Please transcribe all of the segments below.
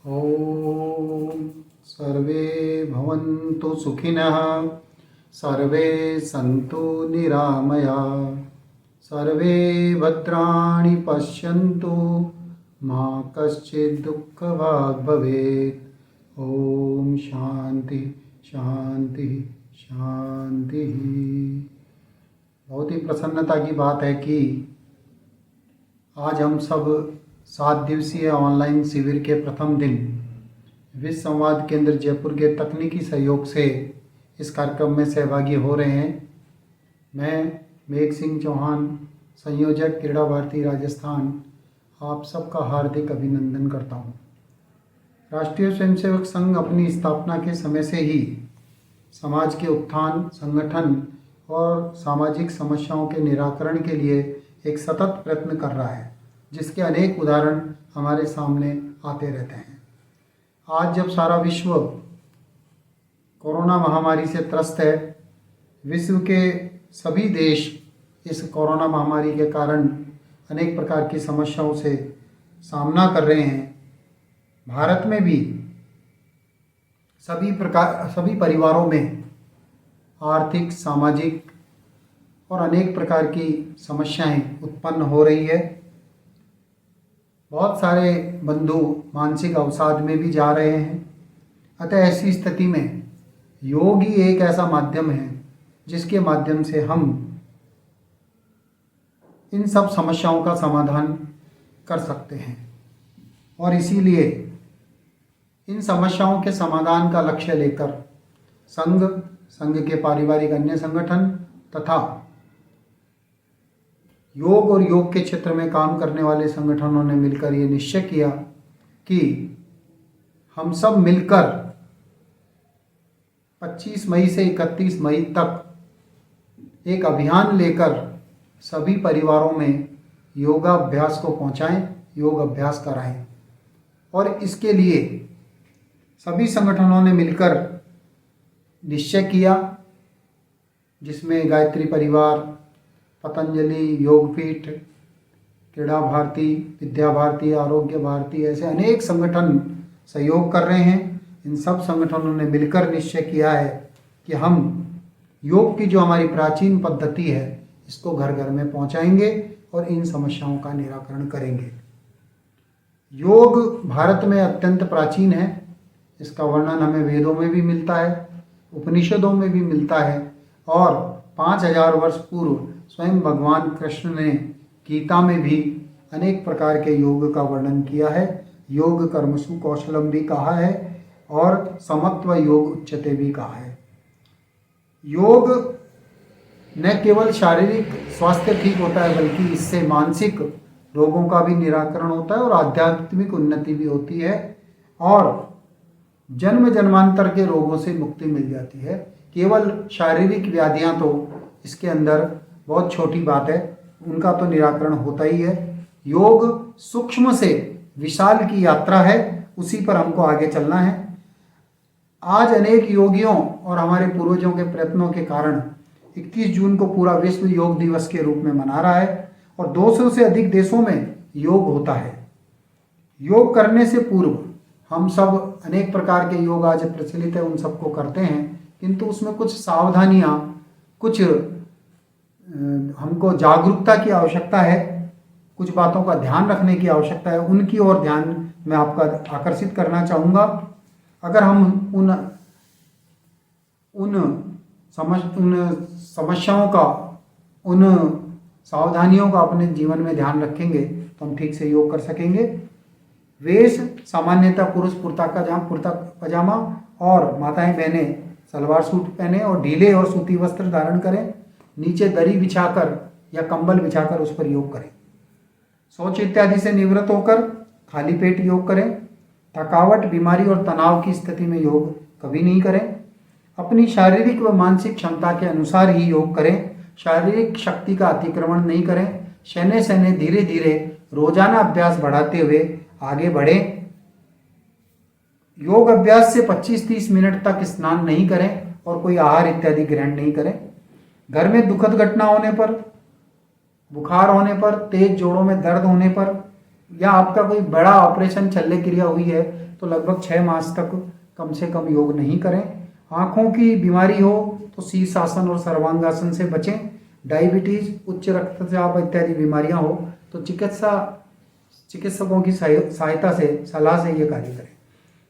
ॐ सर्वे भवन्तु सुखिनः, सर्वे सन्तु निरामयाः, सर्वे भद्राणि पश्यन्तु, मा कश्चित् दुःखभाग् भवेत्। ॐ शांति शांति शांति। बहुत ही प्रसन्नता की बात है कि आज हम सब 7 दिवसीय ऑनलाइन शिविर के प्रथम दिन विश्व संवाद केंद्र जयपुर के तकनीकी सहयोग से इस कार्यक्रम में सहभागी हो रहे हैं। मैं मेघ सिंह चौहान, संयोजक क्रीड़ा भारती राजस्थान, आप सबका हार्दिक अभिनंदन करता हूं। राष्ट्रीय स्वयंसेवक संघ अपनी स्थापना के समय से ही समाज के उत्थान, संगठन और सामाजिक समस्याओं के निराकरण के लिए एक सतत प्रयत्न कर रहा है, जिसके अनेक उदाहरण हमारे सामने आते रहते हैं। आज जब सारा विश्व कोरोना महामारी से त्रस्त है, विश्व के सभी देश इस कोरोना महामारी के कारण अनेक प्रकार की समस्याओं से सामना कर रहे हैं। भारत में भी सभी परिवारों में आर्थिक, सामाजिक और अनेक प्रकार की समस्याएं उत्पन्न हो रही है। बहुत सारे बंधु मानसिक अवसाद में भी जा रहे हैं। अतः ऐसी स्थिति में योग ही एक ऐसा माध्यम है जिसके माध्यम से हम इन सब समस्याओं का समाधान कर सकते हैं। और इसीलिए इन समस्याओं के समाधान का लक्ष्य लेकर संघ के पारिवारिक अन्य संगठन तथा योग और योग के क्षेत्र में काम करने वाले संगठनों ने मिलकर ये निश्चय किया कि हम सब मिलकर 25 मई से 31 मई तक एक अभियान लेकर सभी परिवारों में योगाभ्यास को पहुंचाएं, योग अभ्यास कराएं। और इसके लिए सभी संगठनों ने मिलकर निश्चय किया, जिसमें गायत्री परिवार, पतंजलि, योगपीठ, क्रीड़ा भारती, विद्या भारती, आरोग्य भारती, ऐसे अनेक संगठन सहयोग कर रहे हैं। इन सब संगठनों ने मिलकर निश्चय किया है कि हम योग की जो हमारी प्राचीन पद्धति है इसको घर घर में पहुंचाएंगे और इन समस्याओं का निराकरण करेंगे। योग भारत में अत्यंत प्राचीन है। इसका वर्णन हमें वेदों में भी मिलता है, उपनिषदों में भी मिलता है और 5000 वर्ष पूर्व स्वयं भगवान कृष्ण ने गीता में भी अनेक प्रकार के योग का वर्णन किया है। योग कर्मसु कौशलम भी कहा है और समत्व योग उच्यते भी कहा है। योग न केवल शारीरिक स्वास्थ्य ठीक होता है, बल्कि इससे मानसिक रोगों का भी निराकरण होता है और आध्यात्मिक उन्नति भी होती है और जन्म जन्मांतर के रोगों से मुक्ति मिल जाती है। केवल शारीरिक व्याधियां तो इसके अंदर बहुत छोटी बात है, उनका तो निराकरण होता ही है। योग सूक्ष्म से विशाल की यात्रा है, उसी पर हमको आगे चलना है। आज अनेक योगियों और हमारे पूर्वजों के प्रयत्नों के कारण 21 जून को पूरा विश्व योग दिवस के रूप में मना रहा है और 200 से अधिक देशों में योग होता है। योग करने से पूर्व हम सब अनेक प्रकार के योग आज प्रचलित है, उन सबको करते हैं, किंतु उसमें कुछ सावधानियां, कुछ हमको जागरूकता की आवश्यकता है, कुछ बातों का ध्यान रखने की आवश्यकता है। उनकी ओर ध्यान मैं आपका आकर्षित करना चाहूँगा। अगर हम उन समस्याओं का, उन सावधानियों का अपने जीवन में ध्यान रखेंगे तो हम ठीक से योग कर सकेंगे। वेश सामान्यतः पुरुष कुर्ता पजामा और माताएं बहनें सलवार सूट पहने और ढीले और सूती वस्त्र धारण करें। नीचे दरी बिछाकर या कंबल बिछाकर उस पर योग करें। शौच इत्यादि से निवृत्त होकर खाली पेट योग करें। थकावट, बीमारी और तनाव की स्थिति में योग कभी नहीं करें। अपनी शारीरिक व मानसिक क्षमता के अनुसार ही योग करें। शारीरिक शक्ति का अतिक्रमण नहीं करें। शनै शनै धीरे धीरे रोजाना अभ्यास बढ़ाते हुए आगे बढ़ें। योग अभ्यास से 25-30 मिनट तक स्नान नहीं करें और कोई आहार इत्यादि ग्रहण नहीं करें। घर में दुखद घटना होने पर, बुखार होने पर, तेज जोड़ों में दर्द होने पर या आपका कोई बड़ा ऑपरेशन शल्य क्रिया हुई है तो लगभग 6 मास तक कम से कम योग नहीं करें। आँखों की बीमारी हो तो शीर्षासन और सर्वांगासन से बचें। डायबिटीज, उच्च रक्तचाप इत्यादि बीमारियां हो तो चिकित्सकों की सहायता से, सलाह से ये कार्य करें।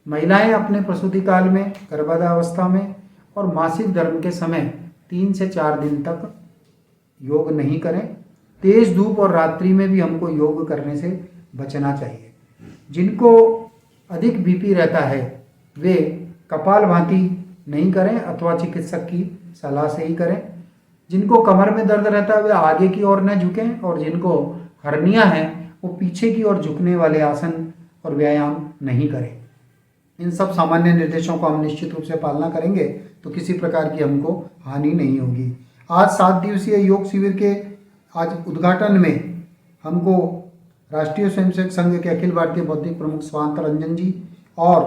महिलाएं अपने प्रसूति काल में, गर्भावस्था में और मासिक धर्म के समय 3 से 4 दिन तक योग नहीं करें। तेज धूप और रात्रि में भी हमको योग करने से बचना चाहिए। जिनको अधिक बीपी रहता है वे कपालभाति नहीं करें अथवा चिकित्सक की सलाह से ही करें। जिनको कमर में दर्द रहता है वे आगे की ओर न झुकें और जिनको हर्निया है वो पीछे की ओर झुकने वाले आसन और व्यायाम नहीं करें। इन सब सामान्य निर्देशों को हम निश्चित रूप से पालना करेंगे तो किसी प्रकार की हमको हानि नहीं होगी। आज 7 दिवसीय योग शिविर के आज उद्घाटन में हमको राष्ट्रीय स्वयंसेवक संघ के अखिल भारतीय बौद्धिक प्रमुख स्वांत रंजन जी और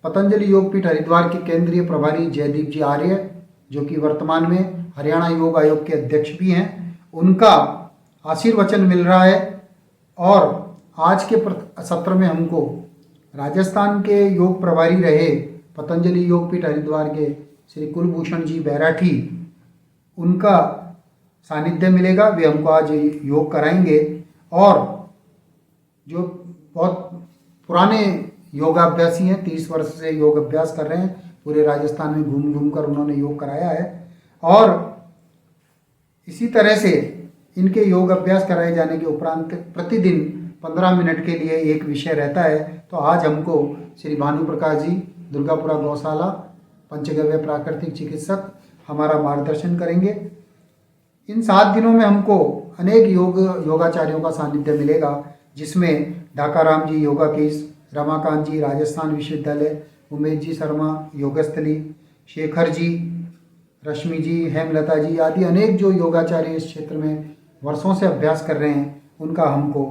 पतंजलि योगपीठ हरिद्वार के केंद्रीय प्रभारी जयदीप जी आर्य, जो कि वर्तमान में हरियाणा योग आयोग के अध्यक्ष भी हैं, उनका आशीर्वचन मिल रहा है। और आज के सत्र में हमको राजस्थान के योग प्रभारी रहे पतंजलि योगपीठ हरिद्वार के श्री कुलभूषण जी बैराठी, उनका सानिध्य मिलेगा। वे हमको आज योग कराएंगे और जो बहुत पुराने योगाभ्यासी हैं, 30 वर्ष से योग अभ्यास कर रहे हैं, पूरे राजस्थान में घूम घूम कर उन्होंने योग कराया है। और इसी तरह से इनके योग अभ्यास कराए जाने के उपरांत प्रतिदिन 15 मिनट के लिए एक विषय रहता है। तो आज हमको श्री भानु प्रकाश जी, दुर्गापुरा गौशाला, पंचगव्य प्राकृतिक चिकित्सक, हमारा मार्गदर्शन करेंगे। इन 7 दिनों में हमको अनेक योगाचार्यों का सानिध्य मिलेगा, जिसमें ढाकाराम जी योगाकेश, रमाकांत जी राजस्थान विश्वविद्यालय, उमेश जी शर्मा योगस्थली, शेखर जी, रश्मि जी, हेमलता जी आदि अनेक जो योगाचार्य इस क्षेत्र में वर्षों से अभ्यास कर रहे हैं, उनका हमको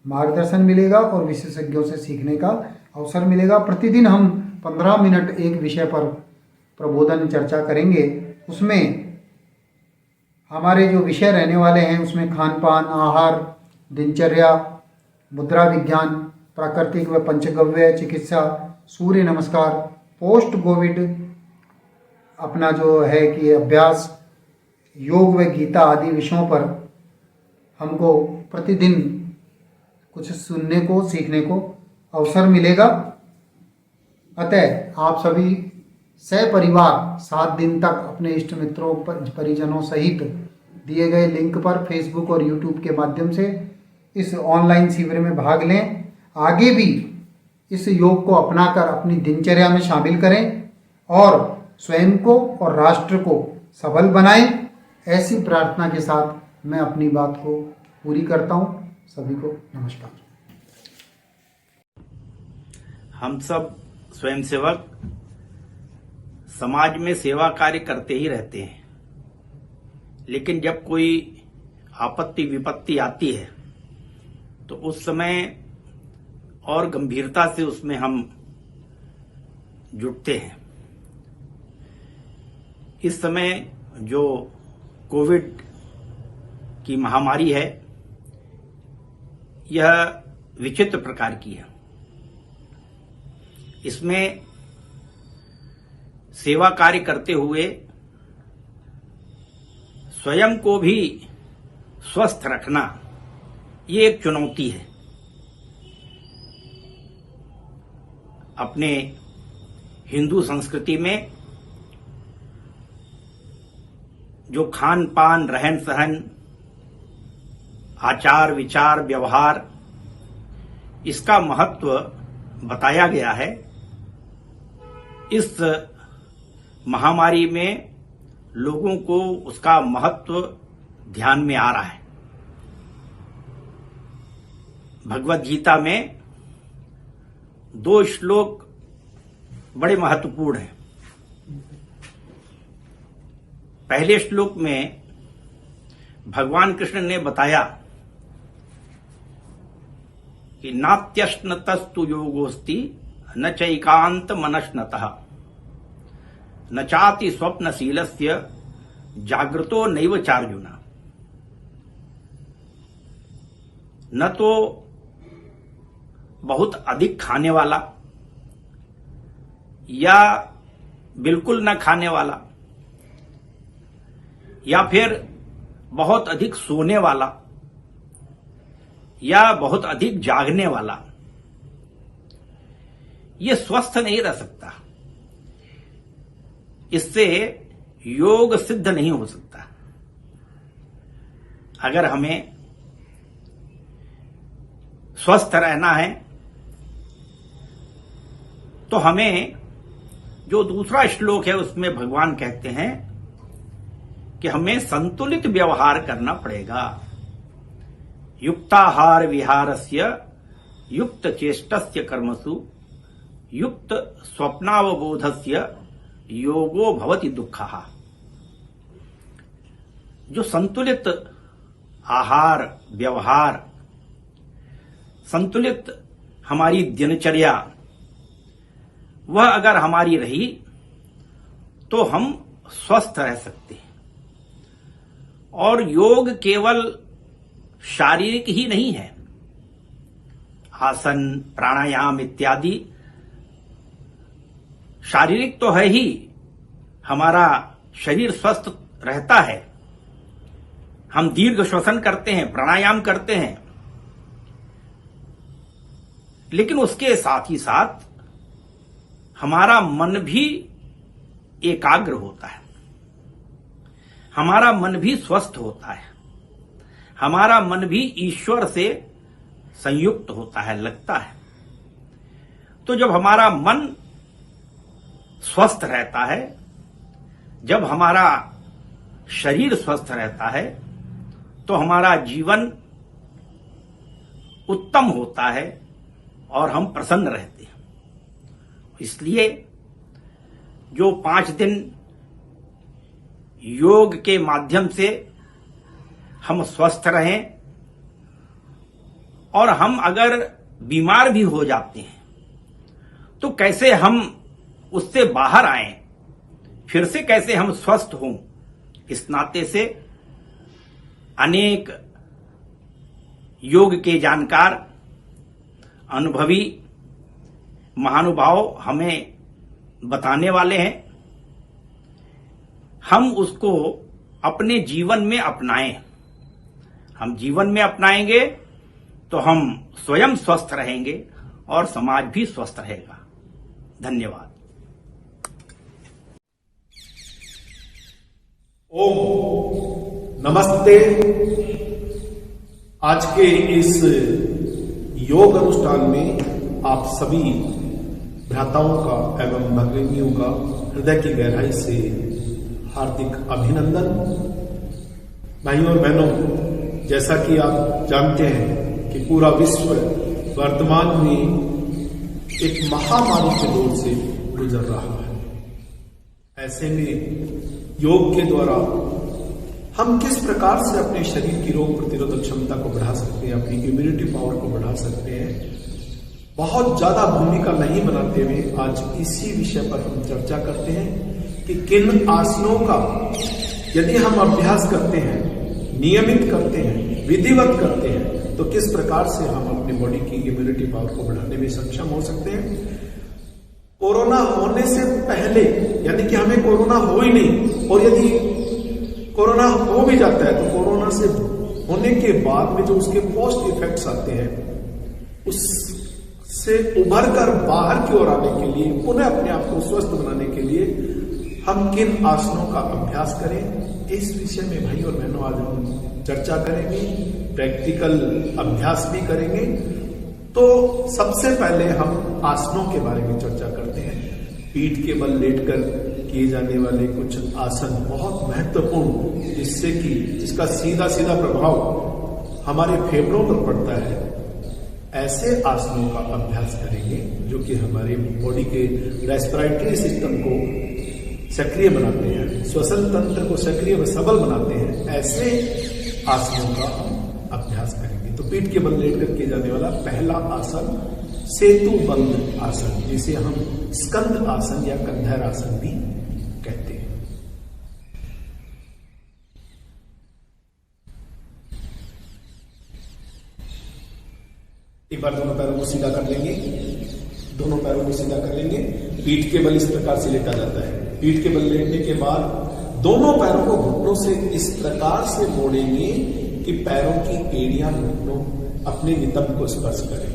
मार्गदर्शन मिलेगा और विशेषज्ञों से सीखने का अवसर मिलेगा। प्रतिदिन हम 15 मिनट एक विषय पर प्रबोधन चर्चा करेंगे। उसमें हमारे जो विषय रहने वाले हैं उसमें खान पान, आहार, दिनचर्या, मुद्रा विज्ञान, प्राकृतिक व पंचगव्य चिकित्सा, सूर्य नमस्कार, पोस्ट कोविड अपना जो है कि अभ्यास, योग व गीता आदि विषयों पर हमको प्रतिदिन कुछ सुनने को, सीखने को अवसर मिलेगा। अतः आप सभी सपरिवार 7 दिन तक अपने इष्ट मित्रों, परिजनों सहित दिए गए लिंक पर फेसबुक और यूट्यूब के माध्यम से इस ऑनलाइन शिविर में भाग लें। आगे भी इस योग को अपनाकर अपनी दिनचर्या में शामिल करें और स्वयं को और राष्ट्र को सबल बनाएं। ऐसी प्रार्थना के साथ मैं अपनी बात को पूरी करता हूं। सभी को नमस्कार। हम सब स्वयंसेवक समाज में सेवा कार्य करते ही रहते हैं, लेकिन जब कोई आपत्ति विपत्ति आती है तो उस समय और गंभीरता से उसमें हम जुटते हैं। इस समय जो कोविड की महामारी है, यह विचित्र प्रकार की है। इसमें सेवा कार्य करते हुए स्वयं को भी स्वस्थ रखना ये एक चुनौती है। अपने हिंदू संस्कृति में जो खान पान, रहन सहन, आचार विचार, व्यवहार, इसका महत्व बताया गया है। इस महामारी में लोगों को उसका महत्व ध्यान में आ रहा है। भगवद गीता में 2 श्लोक बड़े महत्वपूर्ण हैं। पहले श्लोक में भगवान कृष्ण ने बताया कि नात्यश्नतस्तु योगोस्ति न चैकांत मनश्नतः न चाति स्वप्नशीलस्य जागृतो नैव चार्जुन। न तो बहुत अधिक खाने वाला, या बिल्कुल न खाने वाला, या फिर बहुत अधिक सोने वाला, या बहुत अधिक जागने वाला, ये स्वस्थ नहीं रह सकता। इससे योग सिद्ध नहीं हो सकता। अगर हमें स्वस्थ रहना है तो हमें, जो दूसरा श्लोक है उसमें भगवान कहते हैं कि हमें संतुलित व्यवहार करना पड़ेगा। युक्ताहार विहारस्य युक्त चेष्टस्य कर्मसु युक्त स्वप्नावबोधस्य योगो भवति दुःखः। जो संतुलित आहार व्यवहार, संतुलित हमारी दिनचर्या, वह अगर हमारी रही तो हम स्वस्थ रह सकते हैं। और योग केवल शारीरिक ही नहीं है। आसन, प्राणायाम इत्यादि शारीरिक तो है ही, हमारा शरीर स्वस्थ रहता है। हम दीर्घ श्वसन करते हैं, प्राणायाम करते हैं, लेकिन उसके साथ ही साथ हमारा मन भी एकाग्र होता है, हमारा मन भी स्वस्थ होता है, हमारा मन भी ईश्वर से संयुक्त होता है, लगता है। तो जब हमारा मन स्वस्थ रहता है, जब हमारा शरीर स्वस्थ रहता है, तो हमारा जीवन उत्तम होता है और हम प्रसन्न रहते हैं। इसलिए जो 5 दिन योग के माध्यम से हम स्वस्थ रहें, और हम अगर बीमार भी हो जाते हैं तो कैसे हम उससे बाहर आएं, फिर से कैसे हम स्वस्थ हों, इस नाते से अनेक योग के जानकार, अनुभवी महानुभाव हमें बताने वाले हैं। हम उसको अपने जीवन में अपनाएं। हम जीवन में अपनाएंगे तो हम स्वयं स्वस्थ रहेंगे और समाज भी स्वस्थ रहेगा। धन्यवाद। ओम नमस्ते। आज के इस योग अनुष्ठान में आप सभी भ्राताओं का एवं भगिनियों का हृदय की गहराई से हार्दिक अभिनंदन। भाइयों और बहनों, जैसा कि आप जानते हैं कि पूरा विश्व वर्तमान में एक महामारी के दौर से गुजर रहा है। ऐसे में योग के द्वारा हम किस प्रकार से अपने शरीर की रोग प्रतिरोधक क्षमता को बढ़ा सकते हैं, अपनी इम्यूनिटी पावर को बढ़ा सकते हैं, बहुत ज्यादा भूमिका नहीं बनाते हुए आज इसी विषय पर हम चर्चा करते हैं कि किन आसनों का यदि हम अभ्यास करते हैं, नियमित करते हैं, विधिवत करते हैं, तो किस प्रकार से हम अपनी बॉडी की इम्यूनिटी पावर को बढ़ाने में सक्षम हो सकते हैं। कोरोना होने से पहले, यानी कि हमें कोरोना हो ही नहीं, और यदि कोरोना हो भी जाता है तो कोरोना से होने के बाद में जो उसके पोस्ट इफेक्ट्स आते हैं, उससे उभर कर बाहर की ओर आने के लिए, पुनः अपने आप को स्वस्थ बनाने के लिए हम किन आसनों का अभ्यास करें, इस विषय में भाई और बहनों आज हम चर्चा करेंगे, प्रैक्टिकल अभ्यास भी करेंगे। तो सबसे पहले हम आसनों के बारे में चर्चा करते हैं। पीठ के बल लेटकर किए जाने वाले कुछ आसन बहुत महत्वपूर्ण, जिससे कि जिसका सीधा सीधा प्रभाव हमारे फेफड़ों पर पड़ता है, ऐसे आसनों का अभ्यास करेंगे जो कि हमारे बॉडी के रेस्पिरेटरी सिस्टम को सक्रिय बनाते हैं, श्वसन तंत्र को सक्रिय व सबल बनाते हैं। ऐसे आसनों का हम अभ्यास करेंगे। तो पीठ के बल लेटकर किया जाने वाला पहला आसन सेतु बंद आसन, जिसे हम स्कंद आसन या कंधर आसन भी कहते हैं। एक बार दोनों पैरों को सीधा कर लेंगे, दोनों पैरों को सीधा कर लेंगे, पीठ के बल इस प्रकार से लेटा जाता है। पीठ के बल लेटने के बाद दोनों पैरों को घुटनों से इस प्रकार से मोड़ेंगे कि पैरों की एड़ियां घुटनों अपने नितंब को स्पर्श करें।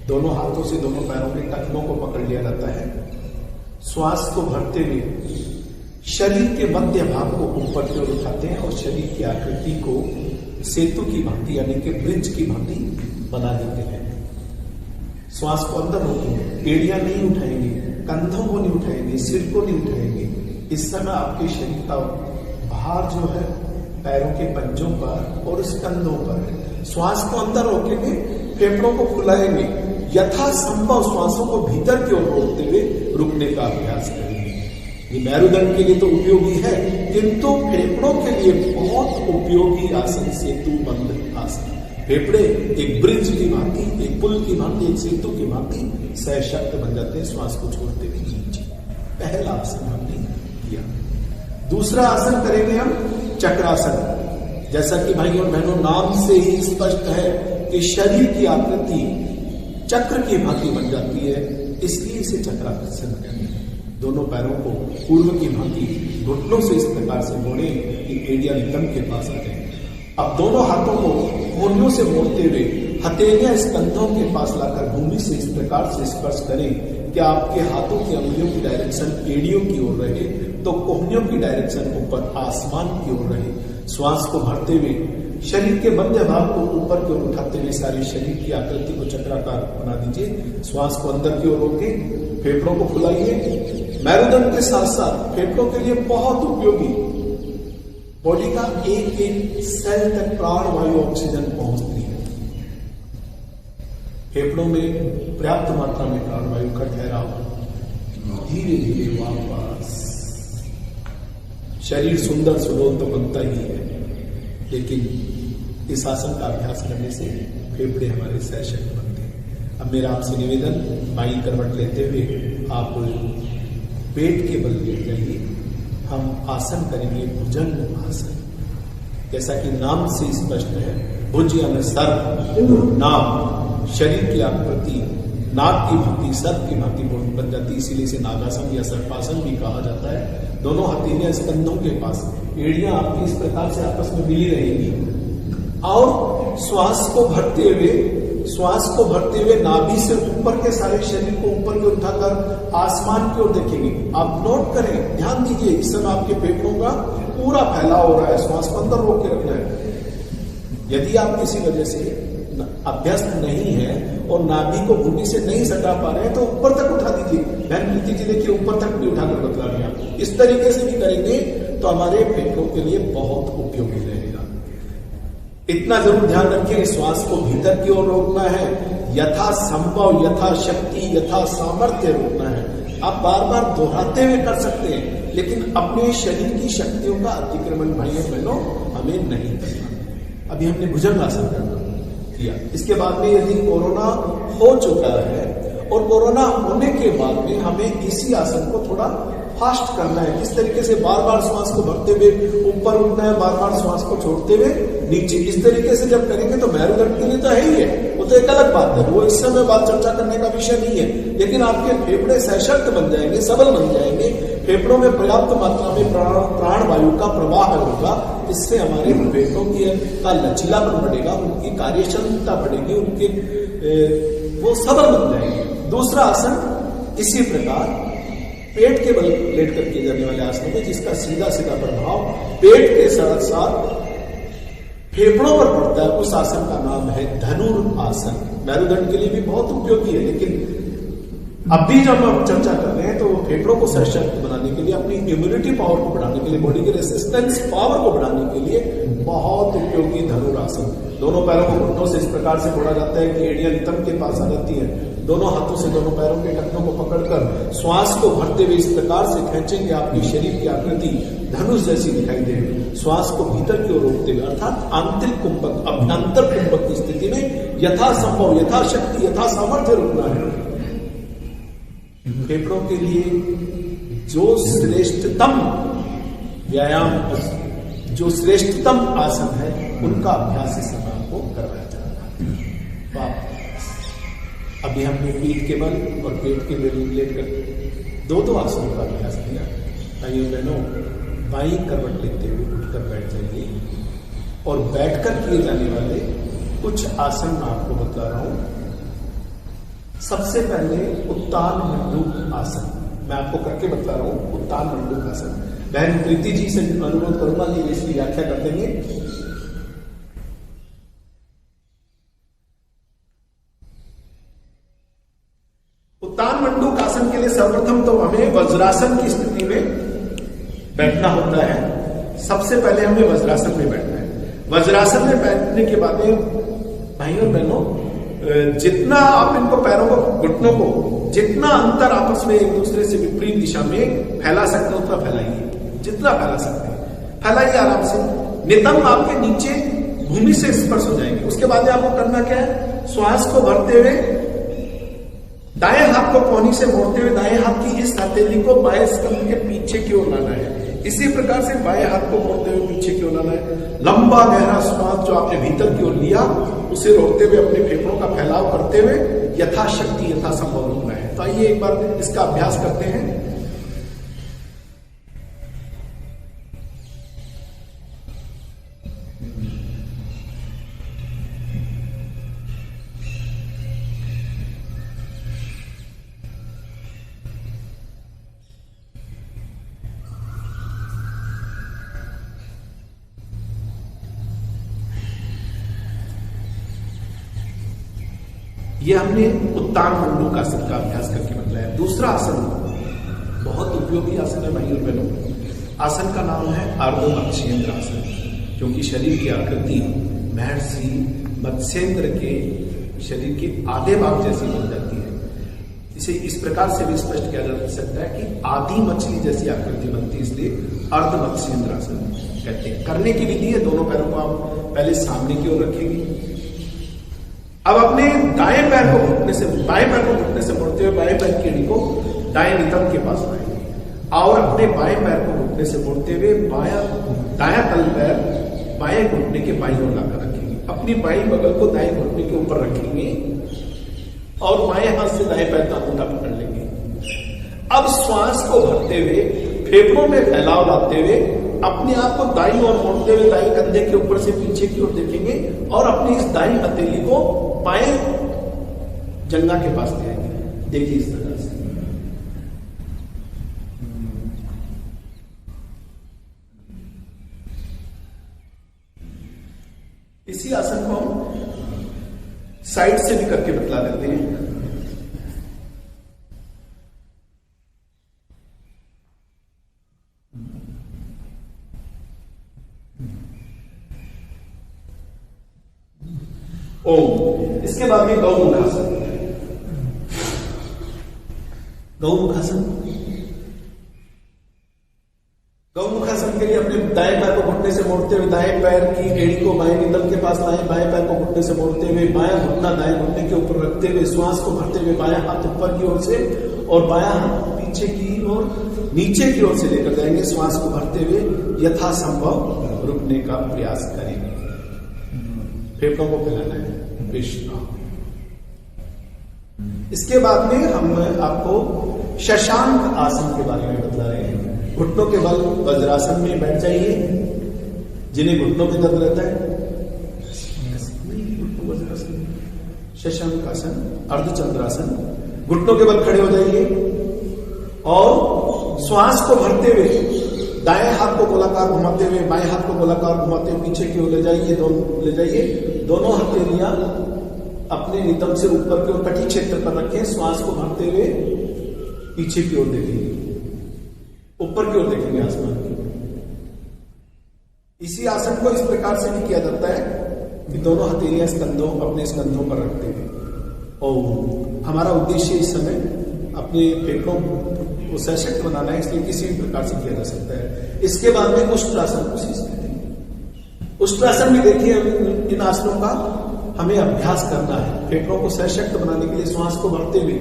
दोनों हाथों से दोनों पैरों के टखनों को पकड़ लिया जाता है। श्वास को भरते हुए शरीर के मध्य भाग को ऊपर की ओर उठाते हैं और शरीर की आकृति को सेतु की भांति यानी कि ब्रिज की भांति बना देते हैं। श्वास को अंदर रोकेंगे, एड़ियां नहीं उठाएंगे, कंधों को नहीं उठाएंगे, सिर को नहीं उठाएंगे। इस समय आपके शरीर का भार जो है पैरों के पंजों पर और कंधों पर है। श्वास को अंदर रोकेंगे, फेफड़ों को फुलाएंगे, यथासंभव श्वासों को भीतर की ओर रोकते हुए रुकने का अभ्यास करेंगे। ये मेरुदंड के लिए तो उपयोगी है, किंतु फेफड़ों के लिए बहुत उपयोगी आसन सेतु बंध आसन। फेफड़े एक ब्रिज की भांति, एक पुल की भांति, एक सेतु की भांति सशक्त बन जाते हैं श्वास को छोड़ते हुए नीचे। पहला आसन हमने किया। दूसरा आसन करेंगे हम चक्रासन। जैसा कि भाइयों और बहनों नाम से ही स्पष्ट है कि शरीर की आकृति चक्र की भांति बन जाती है, इसलिए इसे चक्रासन कहते हैं। दोनों पैरों को पूर्व की भांति घुटनों से इस प्रकार से मोड़े कि एड़ियां नितंब के पास आ जाए। अब दोनों हाथों को कोहनियों से मोड़ते हुए हथेलियां इस कंधों के पास लाकर भूमि से इस प्रकार से स्पर्श करें कि आपके हाथों की अंगुलियों की डायरेक्शन एड़ियों की ओर रहे तो कोहनियों की डायरेक्शन ऊपर आसमान की ओर रहे। श्वास को भरते हुए शरीर के मध्य भाग को ऊपर की ओर उठाते हुए सारे शरीर की आकृति को चक्राकार बना दीजिए। श्वास को अंदर की ओर रोके, फेफड़ों को फुलाइए। मेरुदंड के साथ साथ फेफड़ों के लिए बहुत उपयोगी, बॉडी का एक एक सेल तक प्राण वायु ऑक्सीजन पहुंचती है। फेफड़ों में पर्याप्त मात्रा में प्राण वायु का ठहराव, धीरे धीरे वापस। शरीर सुंदर सुडौल तो बनता ही है, लेकिन इस आसन का अभ्यास करने से फेफड़े हमारे सशक्त बनते हैं। अब मेरा आपसे निवेदन, बाईं करवट लेते हुए आप पेट के बल लेट जाइए। हम आसन करेंगे भुजंग आसन। जैसा कि नाम से स्पष्ट है, भुज यानी सर, नाम शरीर की आकृति नाग की भांति, सर्प की भांति बन जाती है, इसीलिए इसे नागासन या सर्पासन भी कहा जाता है। दोनों हथेलियां स्कंधों के पास, एड़ियां आपकी इस प्रकार से आपस में मिली रहेंगी और श्वास को भरते हुए नाभि से ऊपर के सारे शरीर को ऊपर की उठाकर आसमान की ओर देखेंगे। आप नोट करें, ध्यान दीजिए, इस समय आपके फेफड़ों का पूरा फैलाव हो रहा है। श्वास को अंदर रोक के रखना है। यदि आप किसी वजह से अभ्यस्त नहीं है और नाभि को भूमि से नहीं सटा पा रहे हैं तो ऊपर तक उठा दीजिए। बहन प्रीति जी देखिए, ऊपर तक भी उठाकर बतला रहे हैं। इस तरीके से भी करेंगे तो हमारे फेफड़ों के लिए बहुत उपयोगी रहेगा। इतना जरूर ध्यान रखें, श्वास को भीतर की ओर रोकना है, यथा संभव, यथा शक्ति, यथा सामर्थ्य रोकना है। आप बार बार दोहराते हुए कर सकते हैं, लेकिन अपने शरीर की शक्तियों का अतिक्रमण भाइयों बहनों हमें नहीं करना। अभी हमने भुजंगासन करना किया। इसके बाद में यदि कोरोना हो चुका है और कोरोना होने के बाद में हमें इसी आसन को थोड़ा फास्ट करना है। किस तरीके से बार बार श्वास को भरते हुए ऊपर उठना है, बार बार श्वास को छोड़ते हुए नीचे। इस तरीके से जब करेंगे तो मेरुदंड के लिए तो है ही है, वो तो एक अलग बात है, वो इस समय बात चर्चा करने का विषय नहीं है। लेकिन आपके फेफड़े सशक्त बन जाएंगे, सबल बन जाएंगे, फेफड़ों में पर्याप्त मात्रा में प्राण वायु का प्रवाह होगा। इससे हमारे फेफड़ों का लचीलापन बढ़ेगा, उनकी कार्यक्षमता बढ़ेगी, उनके वो सबल बन जाएंगे। दूसरा आसन इसी प्रकार पेट के बल लेट कर किए जाने वाले आसनों में, जिसका सीधा सीधा प्रभाव पेट के साथ साथ फेफड़ों पर पड़ता है, उस आसन का नाम है धनुरासन। मेरुदंड के लिए भी बहुत उपयोगी है, लेकिन अभी जब हम चर्चा कर रहे हैं तो फेफड़ों को सशक्त बनाने के लिए, अपनी इम्यूनिटी पावर को बढ़ाने के लिए, बॉडी के रेसिस्टेंस पावर को बढ़ाने के लिए बहुत उपयोगी धनुरासन। दोनों पैरों को घुटनों से इस प्रकार से मोड़ा जाता है कि एड़ियां नितंब के पास आ जाती है। दोनों हाथों से दोनों पैरों के टखनों को पकड़कर श्वास को भरते हुए इस प्रकार से खींचेंगे, आपकी शरीर की आकृति धनुष जैसी दिखाई देगी। श्वास को भीतर की ओर रोकते हुए, अर्थात आंतरिक कुंभक, अभ्यंतर कुंभक की स्थिति में यथासंभव, यथाशक्ति, यथा सामर्थ्य रुकना है। फेफड़ों के लिए जो श्रेष्ठतम व्यायाम, जो श्रेष्ठतम आसन है, उनका अभ्यास इस समय आपको करवाया जा रहा है। अभी हमने पीठ के बल और पेट के बल लेकर दो आसनों का अभ्यास किया। भाइयों बहनों, बाई करवट लेते हुए उठकर बैठ जाइए और बैठकर किए जाने वाले कुछ आसन मैं आपको बता रहा हूं। सबसे पहले उत्तान मंडूक आसन मैं आपको करके बता रहा हूं। उत्तान मंडूक आसन बहन प्रीति जी से अनुरोध करूंगा कि इसकी व्याख्या कर देंगे। उत्तान मंडूक आसन के लिए सर्वप्रथम तो हमें वज्रासन की स्थिति में बैठना होता है। सबसे पहले हमें वज्रासन में बैठना है। वज्रासन में बैठने के बाद भाइयों बहनों, जितना आप इनको पैरों को, घुटनों को जितना अंतर आपस में एक दूसरे से विपरीत दिशा में फैला सकते हैं उतना फैलाइए। जितना फैला सकते हैं फैलाइए आराम से। नितंब आपके नीचे भूमि से स्पर्श हो जाएंगे। उसके बाद आपको करना क्या है, श्वास को भरते हुए दाएं हाथ को कोहनी से मोड़ते हुए दाएं हाथ की इस हथेली को बाएं स्तंभ के पीछे की ओर लाना है। इसी प्रकार से बाएं हाथ को मोड़ते हुए पीछे की ओर लाना है। लंबा गहरा श्वास जो आपने भीतर की ओर लिया उसे रोकते हुए अपने फेफड़ों का फैलाव करते हुए यथाशक्ति यथासंभव रोकना है। तो आइए एक बार इसका अभ्यास करते हैं। ये हमने उत्तान मंडूक आसन का अभ्यास करके बताया। दूसरा आसन बहुत उपयोगी आसन है भाइयों बहनों। आसन का नाम है अर्ध मत्स्येंद्र आसन, क्योंकि शरीर की आकृति महर्षि मत्स्येंद्र के शरीर के आधे भाग जैसी बन जाती है। इसे इस प्रकार से भी स्पष्ट किया जा सकता है कि आधी मछली जैसी आकृति बनती है, इसलिए अर्ध मत्स्येंद्र आसन कहते हैं। करने की विधि है, दोनों पैरों को आप पहले सामने की ओर रखेंगे। अब अपने दाएं पैर को घुटने से, बाएं पैर को घुटने से मोड़ते हुए बाएं पैर की एड़ी को दाएं नितंब के पास लाएंगे और अपने बाएं पैर को घुटने से मोड़ते हुए दायां तल पैर बाएं घुटने के बाईं ओर लाकर रखेंगे। अपनी बाईं बगल को दाएं घुटने के ऊपर रखेंगे और बाएं हाथ से दाएं पैर का अंगूठा पकड़ लेंगे। अब श्वास को भरते हुए फेफड़ों में फैलाव लाते हुए अपने आप को दाईं ओर मोड़ते हुए दाईं कंधे के ऊपर से पीछे की ओर देखेंगे और अपनी इस दाईं हथेली को बाएं जंघा के पास ले आएंगे। देखिए इस तरह से। इसी आसन को हम साइड से भी करके बतला देते हैं। ओम। इसके बाद में गौमुखासन। गौमुखासन गौमुखासन के लिए अपने दाएं पैर को घुटने से मोड़ते हुए दाएं पैर की एड़ी को बाएं नितंब के पास लाएं। बाएं पैर को घुटने से मोड़ते हुए बायां घुटना दाएं घुटने के ऊपर रखते हुए श्वास को भरते हुए बायां हाथ ऊपर की ओर से और बायां हाथ पीछे की ओर नीचे की ओर से लेकर जाएंगे। श्वास को भरते हुए यथासंभव रुकने का प्रयास करेंगे। फेफड़ों को फैलाना है। विश्राम। इसके बाद में हम आपको शशांक आसन के बारे में बता रहे हैं। घुटनों के बल वज्रासन में बैठ जाइए। जिन्हें घुटनों में दर्द रहता है वज्रासन, शशांक आसन, अर्धचंद्रासन। घुटनों के बल खड़े हो जाइए और श्वास को भरते हुए दाएं हाथ को गोलाकार घुमाते हुए बाएं हाथ को गोलाकार घुमाते हुए पीछे की ओर ले जाइए। दोनों हथेलियां अपने नितंब से ऊपर की ओर कटी क्षेत्र पर रखें। श्वास को भरते हुए पीछे की ओर देखेंगे, ऊपर की ओर देखेंगे, आसमान की ओर। इसी आसन को इस प्रकार से भी किया जाता है कि दोनों हथेलियां अपने स्कंधों पर रखते हैं। और हमारा उद्देश्य इस समय अपने फेफड़ों को सशक्त बनाना है, इसलिए किसी भी प्रकार से किया जा सकता है। इसके बाद में उष्ट्रासन। उसी स्थिति उष्ट्रासन में देखिए, इन आसनों का हमें अभ्यास करना है। फेफड़ों को सशक्त बनाने के लिए श्वास को भरते हुए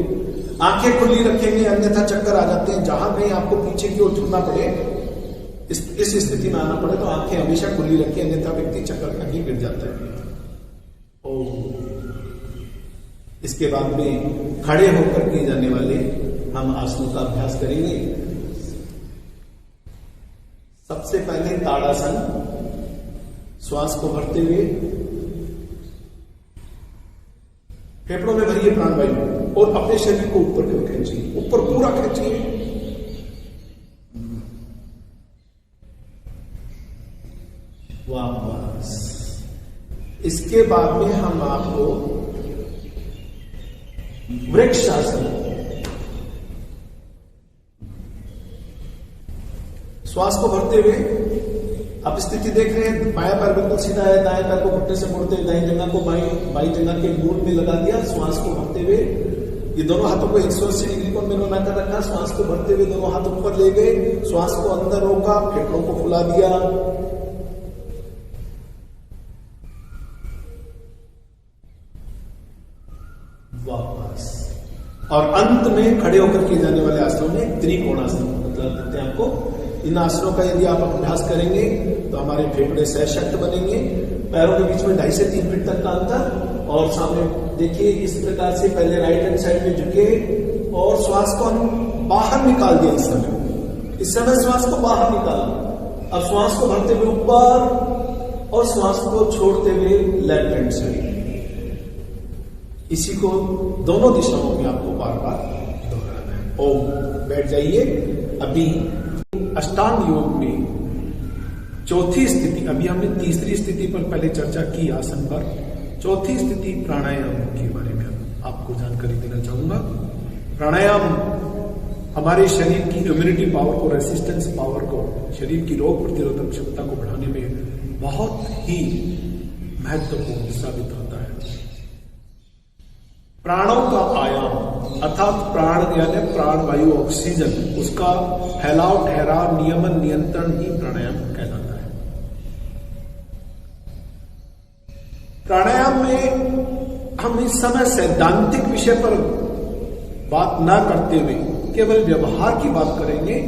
आंखें खुली रखेंगे, अन्यथा चक्कर आ जाते हैं। जहां कहीं आपको पीछे की ओर झुकना पड़े, इस स्थिति में आना पड़े तो आंखें हमेशा खुली रखें, अन्यथा व्यक्ति चक्कर खा के गिर जाता है। और इसके बाद में खड़े होकर किए जाने वाले हम आसनों का अभ्यास करेंगे। सबसे पहले ताड़ासन, श्वास को भरते हुए फेफड़ों में भरिए प्राणवायु और अपने शरीर को ऊपर की ओर खींचिए, ऊपर पूरा खींचिए। वापस। इसके बाद में हम आपको वृक्षासन, श्वास को भरते हुए आप स्थिति देख रहे हैं, बायां पैर बिल्कुल सीधा है, दाएं पैर को घुटने से मोड़ते हुए दाएं जंघा को बाई जंघा के मूल में लगा दिया। श्वास को भरते हुए ये दोनों हाथों को 180 डिग्री कोण में बना कर रखा। श्वास को भरते हुए दोनों हाथ ऊपर ले गए, श्वास को अंदर रोका, फेफड़ों को फुला दिया। वापस। और अंत में खड़े होकर किए जाने वाले आसनों में त्रिकोणासन मतलब देते हैं आपको। इन आसनों का यदि आप अभ्यास करेंगे तो हमारे फेफड़े सशक्त बनेंगे। पैरों के बीच में 2.5 से 3 फीट तक का अंतर। और सामने देखिए इस प्रकार से पहले राइट हैंड साइड में झुके और श्वास को हम बाहर निकाल दिया। इस समय श्वास को बाहर निकाला। अब श्वास को भरते हुए ऊपर और श्वास को छोड़ते हुए लेफ्ट हैंड साइड। इसी को दोनों दिशाओं में आपको बार बार दोहराना है। ओम। बैठ जाइए। अभी अष्टांग योग में चौथी स्थिति, अभी हमने तीसरी स्थिति पर पहले चर्चा की आसन पर, चौथी स्थिति प्राणायाम के बारे में आपको जानकारी देना चाहूंगा। प्राणायाम हमारे शरीर की इम्यूनिटी पावर को, रेसिस्टेंस पावर को, शरीर की रोग प्रतिरोधक क्षमता को बढ़ाने में बहुत ही महत्वपूर्ण साबित होता है। प्राणों का आयाम अर्थात प्राण यानी प्राणवायु ऑक्सीजन, उसका फैलाव, ठहराव, नियमन, नियंत्रण ही प्राणायाम कहलाता है। प्राणायाम में हम इस समय सैद्धांतिक विषय पर बात ना करते हुए केवल व्यवहार की बात करेंगे,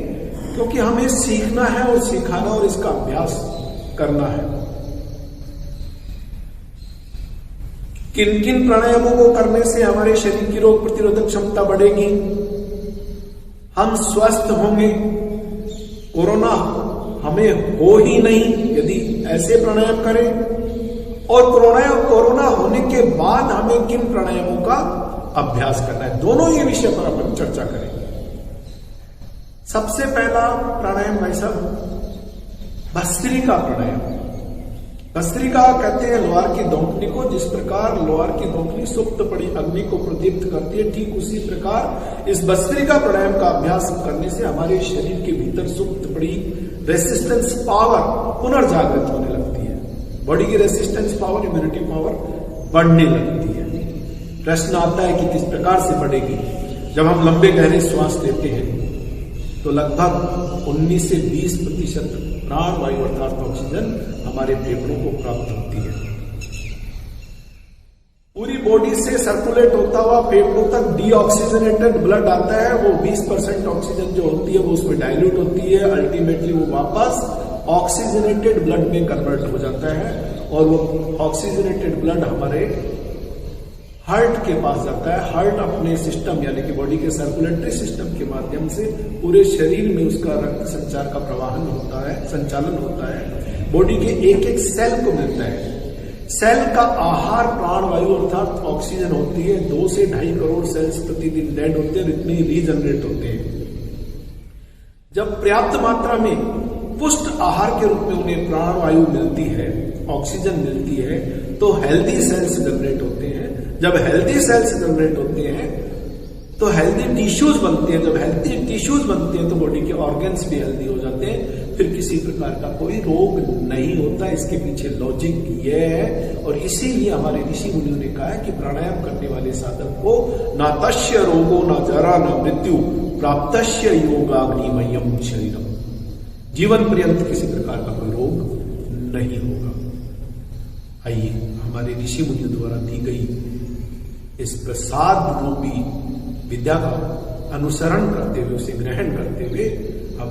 क्योंकि हमें सीखना है और सिखाना और इसका अभ्यास करना है। किन किन प्राणायामों को करने से हमारे शरीर की रोग प्रतिरोधक क्षमता बढ़ेगी, हम स्वस्थ होंगे, कोरोना हमें हो ही नहीं यदि ऐसे प्राणायाम करें, और कोरोना होने के बाद हमें किन प्राणायामों का अभ्यास करना है, दोनों ये विषय पर अपन चर्चा करेंगे। सबसे पहला प्राणायाम भाई साहब भस्त्रिका प्राणायाम। भस्त्रिका कहते हैं लोहार की धोंकनी को। जिस प्रकार लोहार की धोंकनी सुप्त पड़ी अग्नि को प्रदीप्त करती है, ठीक उसी प्रकार इस भस्त्रिका प्राणायाम का अभ्यास करने से हमारे शरीर के भीतर सुप्त पड़ी रेसिस्टेंस पावर पुनर्जागृत होने लगती है। बॉडी की रेसिस्टेंस पावर, इम्यूनिटी पावर बढ़ने लगती है। प्रश्न आता है कि किस प्रकार से बढ़ेगी। जब हम लंबे गहरे श्वास लेते हैं तो लगभग 19 से 20% प्राण वायु अर्थात ऑक्सीजन हमारे फेफड़ों को प्राप्त होती है। पूरी बॉडी से सर्कुलेट होता हुआ फेफड़ों तक डीऑक्सीजनेटेड ब्लड आता है। वो 20% ऑक्सीजन जो होती है वो उसमें डाइल्यूट होती है, अल्टीमेटली वो वापस ऑक्सीजनेटेड ब्लड में कन्वर्ट हो जाता है और वो ऑक्सीजनेटेड ब्लड हमारे हार्ट के पास जाता है। हार्ट अपने सिस्टम यानी कि बॉडी के सर्कुलेटरी सिस्टम के माध्यम से पूरे शरीर में उसका रक्त संचार का प्रवाहन होता है, संचालन होता है। बॉडी के एक एक सेल को मिलता है। सेल का आहार प्राणवायु अर्थात ऑक्सीजन होती है। 2 से 2.5 करोड़ सेल्स प्रतिदिन डेड होते हैं, इतने रीजनरेट होते हैं। जब पर्याप्त मात्रा में पुष्ट आहार के रूप में उन्हें प्राणवायु मिलती है, ऑक्सीजन मिलती है, तो हेल्दी सेल्स जनरेट होते हैं। जब हेल्दी सेल्स जनरेट होते हैं तो हेल्दी टिश्यूज बनते हैं। जब हेल्दी टिश्यूज बनते हैं तो बॉडी के ऑर्गन्स भी हेल्दी हो जाते हैं। फिर किसी प्रकार का कोई रोग नहीं होता। इसके पीछे लॉजिक ये है और इसीलिए हमारे ऋषि मुनियों ने कहा है कि प्राणायाम करने वाले साधक को ना तस्य रोगो ना जरा ना मृत्यु प्राप्तस्य योगाग्निमयम शरीरम, जीवन पर्यंत किसी प्रकार का कोई रोग नहीं होगा। आइए हमारे ऋषि मुनियों द्वारा दी गई इस प्रसाद रूपी विद्या का अनुसरण करते हुए, उसे ग्रहण करते हुए हम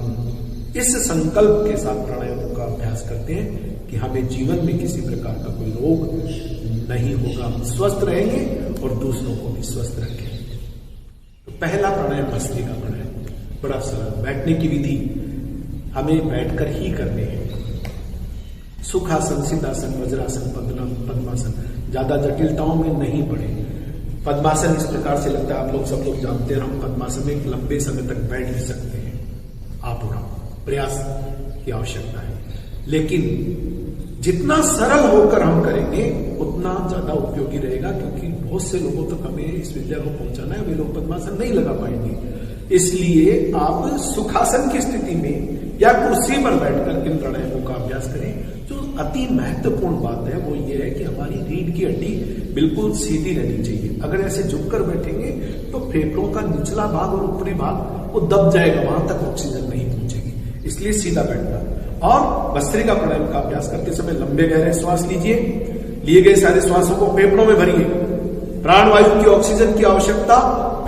इस संकल्प के साथ प्राणायाम का अभ्यास करते हैं कि हमें जीवन में किसी प्रकार का कोई रोग नहीं होगा, हम स्वस्थ रहेंगे और दूसरों को भी स्वस्थ रखेंगे। तो पहला प्राणायाम भस्त्रिका प्राणायाम, बड़ा सरल। बैठने की विधि हमें बैठकर ही करनी है। सुखासन, सिद्धासन, वज्रासन, पद्मासन, ज्यादा जटिलताओं में नहीं पड़े। पद्मासन इस प्रकार से लगता है, आप लोग सब लोग जानते हैं, हम पद्मासन में लंबे समय तक बैठ भी सकते हैं। आप प्रयास की आवश्यकता है, लेकिन जितना सरल होकर हम करेंगे उतना ज्यादा उपयोगी रहेगा, क्योंकि बहुत से लोगों तक हमें इस विद्या को पहुंचाना है, वे लोग पद्मासन नहीं लगा पाएंगे। इसलिए आप सुखासन की स्थिति में या कुर्सी पर बैठकर इन प्राणायामों का अभ्यास करें। जो अति महत्वपूर्ण बात है वो ये है कि हमारी रीढ़ की हड्डी बिल्कुल सीधी रहनी चाहिए। अगर ऐसे झुककर बैठेंगे तो फेफड़ों का निचला भाग और ऊपरी भाग वो दब जाएगा, वहां तक ऑक्सीजन नहीं पहुंचेगी। इसलिए सीधा बैठना। और भस्त्रिका प्राणायाम का अभ्यास करते समय लंबे गहरे श्वास लीजिए। लिए गए सारे श्वासों को फेफड़ों में भरिए। प्राणवायु की, ऑक्सीजन की आवश्यकता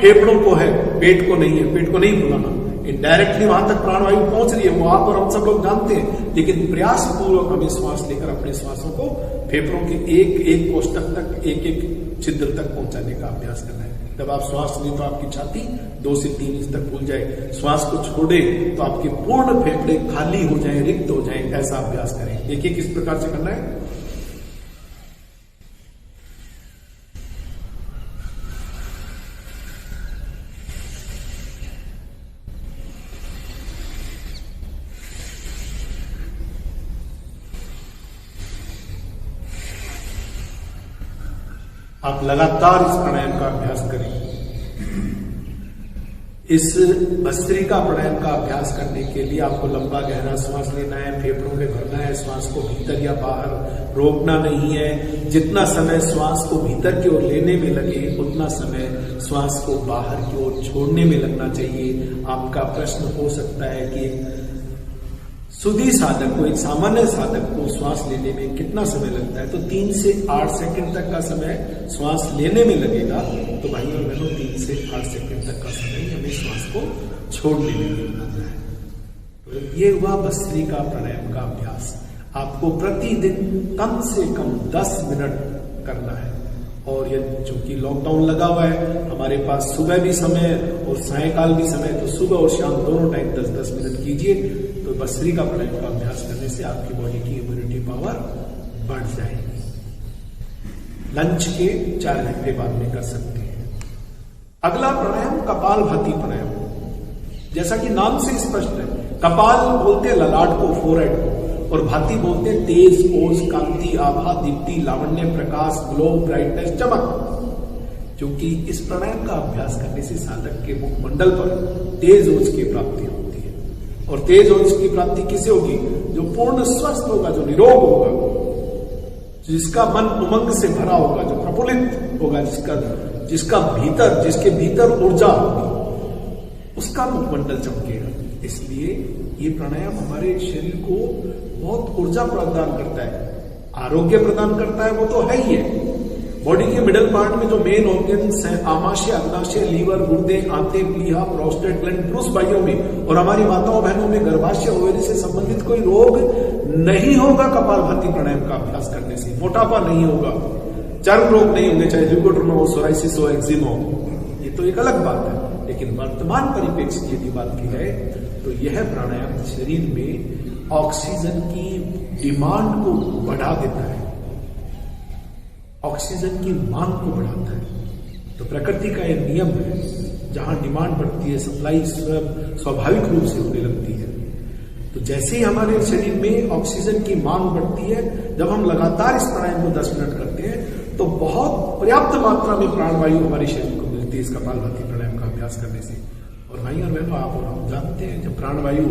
फेफड़ों को है, पेट को नहीं है। पेट को नहीं भुलाना। डायरेक्टली वहां तक प्राणवायु पहुंच रही है, वो आप और हम सब लोग जानते हैं, लेकिन प्रयास पूर्वक हमें श्वास लेकर अपने श्वासों को फेफड़ों के एक एक कोष्ठक तक, एक एक छिद्र तक पहुंचाने का अभ्यास करना है। जब आप श्वास लें तो आपकी छाती 2 से 3 इंच तक फूल जाए, श्वास को छोड़े तो आपके पूर्ण फेफड़े खाली हो जाए, रिक्त हो जाए। ऐसा अभ्यास करें। देखिए किस प्रकार से करना है। आप लगातार इस प्राणायाम का अभ्यास करें। इस भस्त्रिका प्राणायाम का अभ्यास करने के लिए आपको लंबा गहरा श्वास लेना है, फेफड़ों में भरना है, श्वास को भीतर या बाहर रोकना नहीं है। जितना समय श्वास को भीतर की ओर लेने में लगे उतना समय श्वास को बाहर की ओर छोड़ने में लगना चाहिए। आपका प्रश्न हो सकता है कि सुधी साधक को, एक सामान्य साधक को श्वास लेने में कितना समय लगता है? तो 3 से 8 सेकंड तक का समय श्वास लेने में लगेगा। तो भाई और बहनों, 3 से 8 सेकंड तक का समय हमें श्वास को छोड़ने में लगना है। तो ये हुआ भस्त्रिका प्राणायाम का अभ्यास। आपको प्रतिदिन कम से कम 10 मिनट करना है। और ये चूंकि लॉकडाउन लगा हुआ है, हमारे पास सुबह भी समय और सायकाल भी समय, तो सुबह और शाम दोनों टाइम 10-10 मिनट कीजिए। तो भस्त्रिका प्राणायाम का अभ्यास करने से आपकी बॉडी की इम्यूनिटी पावर बढ़ जाएगी। लंच के 4 घंटे बाद में कर सकते हैं। अगला प्राणायाम कपालभाति प्राणायाम। जैसा कि नाम से स्पष्ट है, कपाल बोलते हैं ललाट को, फोरहेड को, और भाति बोलते हैं तेज, ओज, कांति, आभा, दीप्ति, लावण्य, प्रकाश, ग्लो, ब्राइटनेस, चमक। क्योंकि इस प्राणायाम का अभ्यास करने से साधक के मुखमंडल पर तेज ओज की प्राप्ति होती है। और तेज ओज की प्राप्ति किसे होगी? जो पूर्ण स्वस्थ होगा, जो निरोग होगा, जिसका मन उमंग से भरा होगा, जो प्रफुल्लित होगा, जिसके भीतर ऊर्जा होगी, उसका मुखमंडल चमकेगा। इसलिए ये प्राणायाम हमारे शरीर को बहुत ऊर्जा प्रदान करता है, आरोग्य प्रदान करता है, वो तो है ही है। बॉडी के मिडल पार्ट में जो मेन ऑर्गन्स हैं, आमाशय, अग्नाशय, लीवर, गुर्दे, आंतें, प्लीहा, प्रोस्टेट ग्लैंड, पुरुष भाइयों में और हमारी माताओं बहनों में गर्भाशय, ओवरी से संबंधित कोई रोग नहीं होगा कपालभाति प्राणायाम का अभ्यास करने से। मोटापा नहीं होगा, चर्म रोग नहीं होंगे, चाहे ल्यूकोड्रामा हो, सोराइसिस हो, एक्जिमा हो, ये तो एक अलग बात है। लेकिन वर्तमान परिप्रेक्ष्य की यदि बात की जाए तो यह प्राणायाम शरीर में ऑक्सीजन की डिमांड को बढ़ा देता है, ऑक्सीजन की मांग को बढ़ाता है। तो प्रकृति का यह नियम है, जहां डिमांड बढ़ती है सप्लाई स्वाभाविक रूप से होने लगती है। तो जैसे ही हमारे शरीर में ऑक्सीजन की मांग बढ़ती है, जब हम लगातार इस प्राणायाम को 10 मिनट करते हैं तो बहुत पर्याप्त मात्रा में प्राणवायु हमारे शरीर को मिलती है इस कपालभाति प्राणायाम का अभ्यास करने से। और भाई और बहनों, आप और हम जानते हैं, जब प्राणवायु,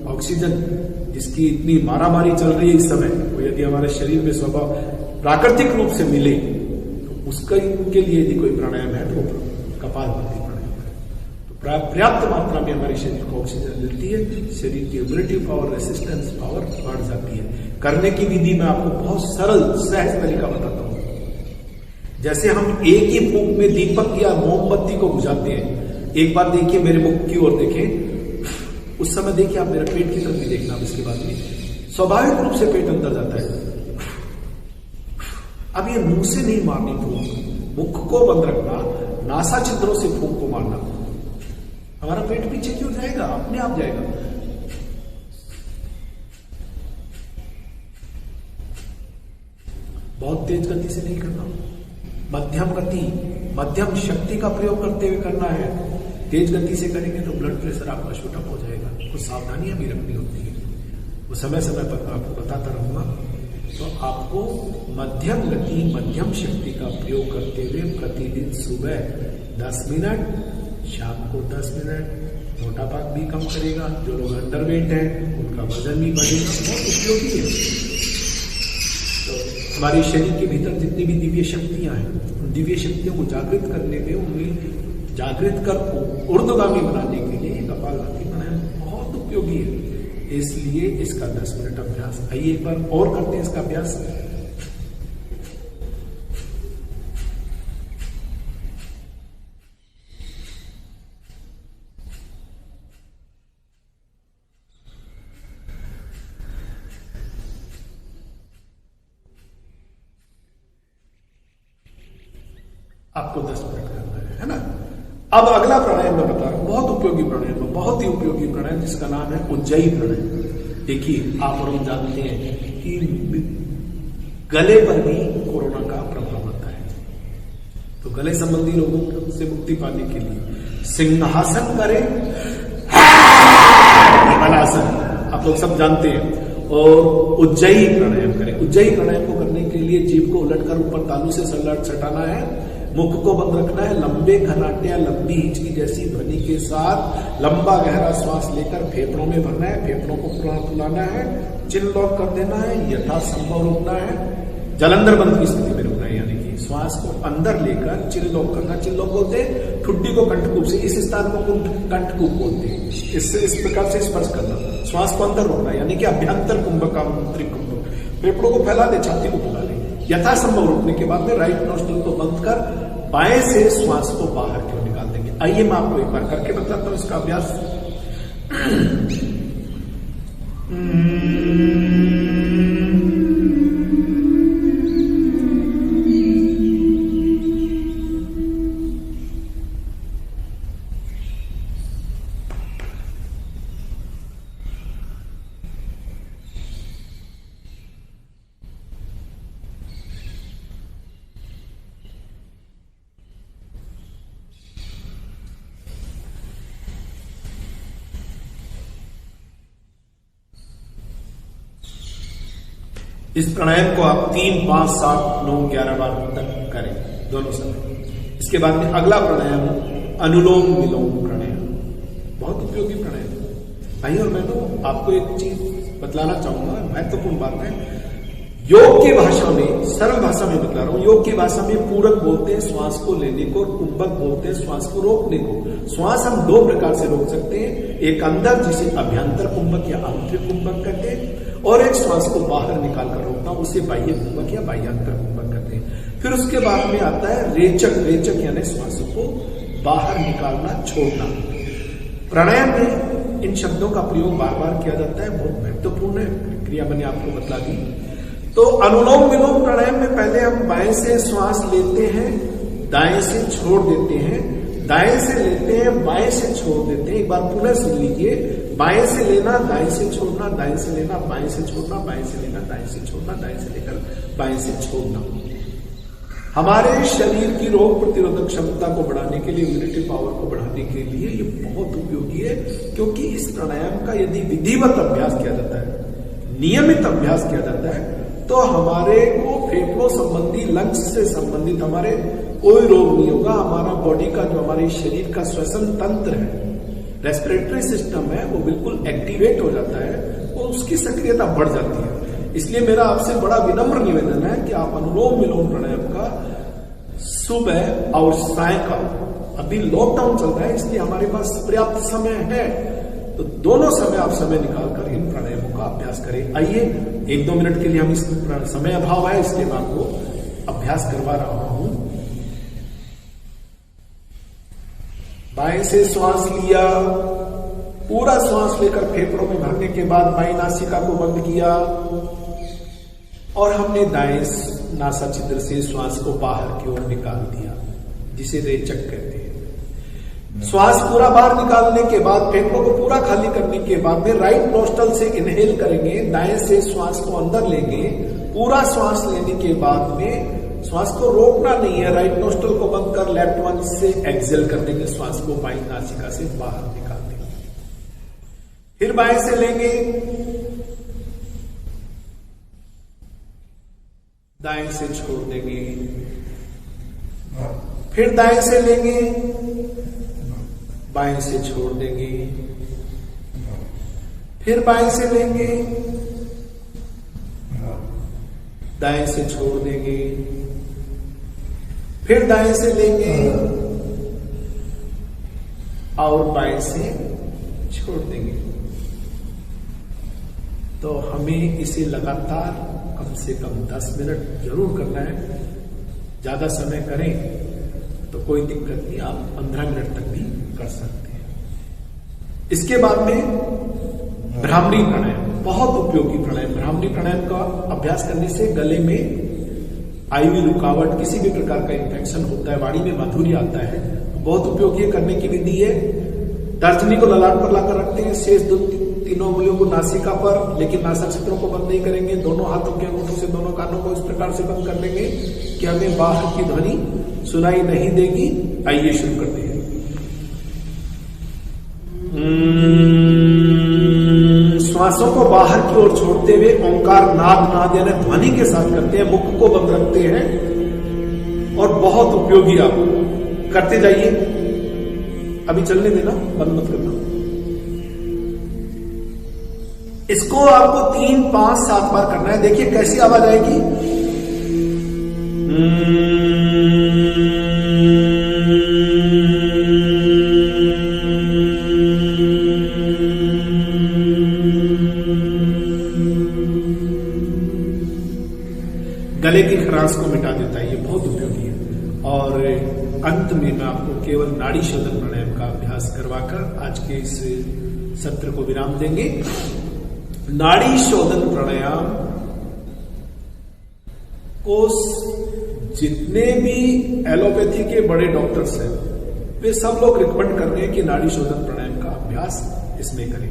ऑक्सीजन, जिसकी इतनी मारामारी चल रही है इस समय, वो यदि हमारे शरीर में स्वभाव प्राकृतिक रूप से मिले तो उसका उनके लिए यदि कोई प्राणायाम है तो कपालभाति प्राणायाम है। तो पर्याप्त मात्रा में हमारे शरीर को ऑक्सीजन मिलती है, शरीर की इम्यूनिटी पावर, रेसिस्टेंस पावर बढ़ जाती है। करने की विधि मैं आपको बहुत सरल सहज तरीका बताता हूं। जैसे हम एक ही फूंक में दीपक या मोमबत्ती को बुझाते हैं। एक बार देखिए, मेरे मुख की ओर देखें, उस समय देखिए, आप मेरे पेट की तरफ भी देखना। इसके बाद में स्वाभाविक रूप से पेट अंदर जाता है। अब ये मुंह से नहीं मारनी फूंक, मुख को बंद रखना, नासा छिद्रों से फूंक को मारना। हमारा पेट पीछे क्यों जाएगा, अपने आप जाएगा। बहुत तेज गति से नहीं करना, मध्यम गति, मध्यम शक्ति का प्रयोग करते हुए करना है। तेज गति से करेंगे तो ब्लड प्रेशर आपका शूटअप हो जाएगा। कुछ सावधानियां भी रखनी होती है, वो समय समय पर मैं आपको बताता रहूंगा। तो आपको मध्यम गति, मध्यम शक्ति का प्रयोग करते हुए प्रतिदिन सुबह 10 मिनट, शाम को 10 मिनट। मोटापा भी कम करेगा, जो लोग अंडरवेट हैं उनका वजन भी बढ़ेगा, बहुत उपयोगी है। तो हमारे शरीर के भीतर जितनी भी दिव्य शक्तियां हैं, उन दिव्य शक्तियों को जागृत करने में, उन्हें जागृत कर ऊर्ध्वगामी बनाने के लिए कपालभाति प्राणायाम बहुत उपयोगी है। इसलिए इसका 10 मिनट अभ्यास, आइए एक बार और करते हैं इसका अभ्यास। आपको 10 मिनट करना है ना। अब अगला प्राणायाम मैं बता रहा हूं, बहुत उपयोगी प्राणायाम है, बहुत ही उपयोगी प्राणायाम, जिसका नाम है उज्जयी प्राणायाम। देखिए, आप और हम जानते हैं कि गले पर भी कोरोना का प्रभाव होता है, तो गले संबंधी रोगों से मुक्ति पाने के लिए सिंहासन करें, आसन आप लोग सब जानते हैं, और उज्जयी प्राणायाम करें। उज्जयी प्राणायाम को करने के लिए जीभ को उलटकर ऊपर तालू से सटाना है, मुख को बंद रखना है, लंबे खर्राटे या लंबी हिचकी जैसी ध्वनि के साथ लंबा गहरा श्वास लेकर फेफड़ों में भरना है, फेफड़ों को फुलाना है, चिन लॉक कर देना है, यथासंभव रोकना है, जलंधर बंद की स्थिति में रोकना है, यानी कि श्वास को अंदर लेकर चिन लॉक करना। चिन लॉक बोलते हैं ठुड्डी को कंठकूप से, इस स्थान को कंठकूप बोलते हैं, इससे इस प्रकार से स्पर्श करना, श्वास को अंदर रोकना, यानी कि अभ्यंतर कुंभक, आंतरिक कुंभक। फेफड़ों को फैला दे, छाती को फैला दे। यथासंभव रोकने के बाद में राइट नोस्ट्रिल को बंद कर बाएं से श्वास को बाहर क्यों निकाल देंगे। आइए मैं आपको एक बार करके बताता हूं इसका अभ्यास। इस प्राणायाम को आप 3, 5, 7, 9, 11 बार तक करें, दोनों समय। इसके बाद में अगला प्राणायाम अनुलोम विलोम प्राणायाम, बहुत उपयोगी प्राणायाम। भाई और बहनों, आपको एक चीज बतलाना चाहूंगा, महत्वपूर्ण बात है। योग की भाषा में, सरल भाषा में बता रहा हूं, योग की भाषा में पूरक बोलते हैं श्वास को लेने को, और कुंभक बोलते हैं श्वास को रोकने को। श्वास हम 2 प्रकार से रोक सकते हैं, एक अंदर जिसे अभ्यंतर कुंभक या आंतरिक कुंभक कहते हैं, और एक श्वास को बाहर निकाल कर रोकना, उसे बाह्य कुंभक या बाह्यांतर कुंभक कहते हैं। फिर उसके बाद में आता है रेचक, रेचक यानी श्वास को बाहर निकालना, छोड़ना। प्राणायाम में इन शब्दों का प्रयोग बार बार किया जाता है, बहुत महत्वपूर्ण है, प्रक्रिया मैंने आपको बतला दी। तो अनुलोम विलोम प्राणायाम में पहले हम बाएं से श्वास लेते हैं, दाएं से छोड़ देते हैं, दाएं से लेते हैं, बाएं से छोड़ देते हैं। एक बार पुनः सुन लीजिए, बाएं से लेना, दाएं से छोड़ना, दाएं से लेना, बाएं से छोड़ना, बाएं से लेना, दाएं से छोड़ना, दाएं से लेकर बाएं से छोड़ना। हमारे शरीर की रोग प्रतिरोधक क्षमता को बढ़ाने के लिए, इम्यूनिटी पावर को बढ़ाने के लिए ये बहुत उपयोगी है, क्योंकि इस प्राणायाम का यदि विधिवत अभ्यास किया जाता है, नियमित अभ्यास किया जाता है, तो हमारे को फेफड़ों संबंधी, लंग्स से संबंधित हमारे कोई रोग नहीं होगा। हमारा बॉडी का, जो हमारे शरीर का श्वसन तंत्र है, रेस्पिरेटरी सिस्टम है, वो बिल्कुल एक्टिवेट हो जाता है, और उसकी सक्रियता बढ़ जाती है। इसलिए मेरा आपसे बड़ा विनम्र निवेदन है कि आप अनुलोम विलोम प्राणायाम का सुबह और सायंकाल, अभी लॉकडाउन चल रहा है इसलिए हमारे पास पर्याप्त समय है, तो दोनों समय आप समय निकालकर इन प्राणायामों का अभ्यास करें। आइए 1-2 मिनट के लिए, हम इस समय अभाव है इसलिए मैं आपको अभ्यास करवा रहा हूं। बाएं से श्वास लिया, पूरा श्वास लेकर फेफड़ों में भरने के बाद बाईं नासिका को बंद किया, और हमने दाएं नासा छिद्र से श्वास को बाहर की ओर निकाल दिया, जिसे रेचक कहते हैं। श्वास पूरा बाहर निकालने के बाद, फेफड़ों को पूरा खाली करने के बाद में राइट नोस्ट्रल से इनहेल करेंगे, दाएं से श्वास को अंदर लेंगे। पूरा श्वास लेने के बाद में श्वास को रोकना नहीं है, राइट नोस्ट्रल को बंद कर लेफ्ट वन से एक्सेल कर देंगे, श्वास को बाईं नासिका से बाहर निकाल देंगे। फिर बाएं से लेंगे, दाएं से छोड़ देंगे, फिर दाएं से लेंगे, बाएं से छोड़ देंगे, फिर बाएं से लेंगे, दाएं से छोड़ देंगे, फिर दाएं से लेंगे और बाएं से छोड़ देंगे। तो हमें इसे लगातार कम से कम 10 मिनट जरूर करना है। ज्यादा समय करें तो कोई दिक्कत नहीं, आप 15 मिनट तक भी कर सकते हैं। इसके बाद में भ्रामरी प्राणायाम, बहुत उपयोगी प्राणायाम। भ्रामरी प्राणायाम का अभ्यास करने से गले में आईवी रुकावट, किसी भी प्रकार का इंफेक्शन होता है, वाणी में माधुर्य आता है, बहुत उपयोगी करने की विधि है। तर्जनी को ललाट पर लाकर रखते हैं, शेष तीनों उंगलियों को नासिका पर, लेकिन नासक क्षेत्रों को बंद नहीं करेंगे। दोनों हाथों के अंगूठों से दोनों कानों को इस प्रकार से बंद कर देंगे कि हमें बाहर की ध्वनि सुनाई नहीं देगी। आइए शुरू करते हैं। श्वासों को बाहर की ओर छोड़ते हुए ओंकार नाद यानी ध्वनि के साथ करते हैं, मुख को बंद रखते हैं और बहुत उपयोगी आप करते जाइए। अभी चलने देना, बंद मत करना। इसको आपको 3, 5, 7 बार करना है। देखिए कैसी आवाज आएगी। गले की खराश को मिटा देता है, ये बहुत उपयोगी है। और अंत में मैं आपको केवल नाड़ी शोधन प्राणायाम का अभ्यास करवाकर आज के इस सत्र को विराम देंगे। नाड़ी शोधन प्राणायाम को जितने भी एलोपैथी के बड़े डॉक्टर्स हैं वे सब लोग रिकमेंड कर रहे हैं कि नाड़ी शोधन प्राणायाम का अभ्यास इसमें करें।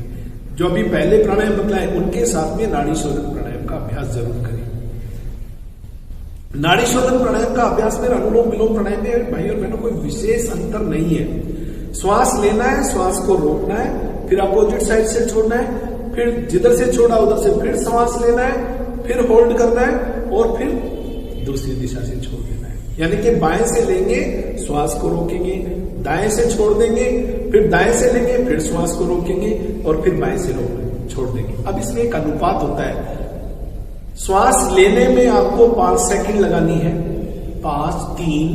जो अभी पहले प्राणायाम बतलाए उनके साथ में नाड़ी शोधन प्राणायाम का अभ्यास जरूर करें। नाड़ी शोधन प्राणायाम का अभ्यास में अनुलोम विलोम प्राणायाम में भाई और बहनों कोई विशेष अंतर नहीं है। श्वास लेना है, श्वास को रोकना है, फिर अपोजिट साइड से छोड़ना है, फिर जिधर से छोड़ा उधर से फिर श्वास लेना है, फिर होल्ड करना है और फिर दूसरी दिशा से छोड़ देना है। यानी कि बाएं से लेंगे, श्वास को रोकेंगे, दाएं से छोड़ देंगे, फिर दाएं से लेंगे, फिर श्वास को रोकेंगे और फिर बाएं से छोड़ देंगे। अब इसमें एक अनुपात होता है। श्वास लेने में आपको 5 सेकंड लगानी है, 5, 3,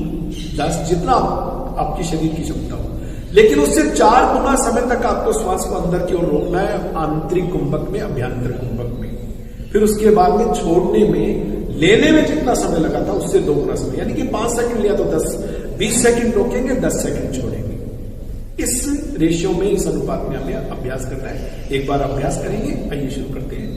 10 जितना आपकी शरीर की क्षमता हो, लेकिन उससे 4 गुना समय तक आपको श्वास को अंदर की ओर रोकना है, आंतरिक कुंभक में, अभ्यंतर कुंभक में। फिर उसके बाद में छोड़ने में, लेने में जितना समय लगा था उससे 2 गुना समय, यानी कि 5 सेकंड लिया तो 20 सेकंड रोकेंगे, 10 सेकंड छोड़ेंगे। इस रेशियो में, इस अनुपात में हमें अभ्यास करना है। एक बार अभ्यास करेंगे। आइए शुरू करते हैं।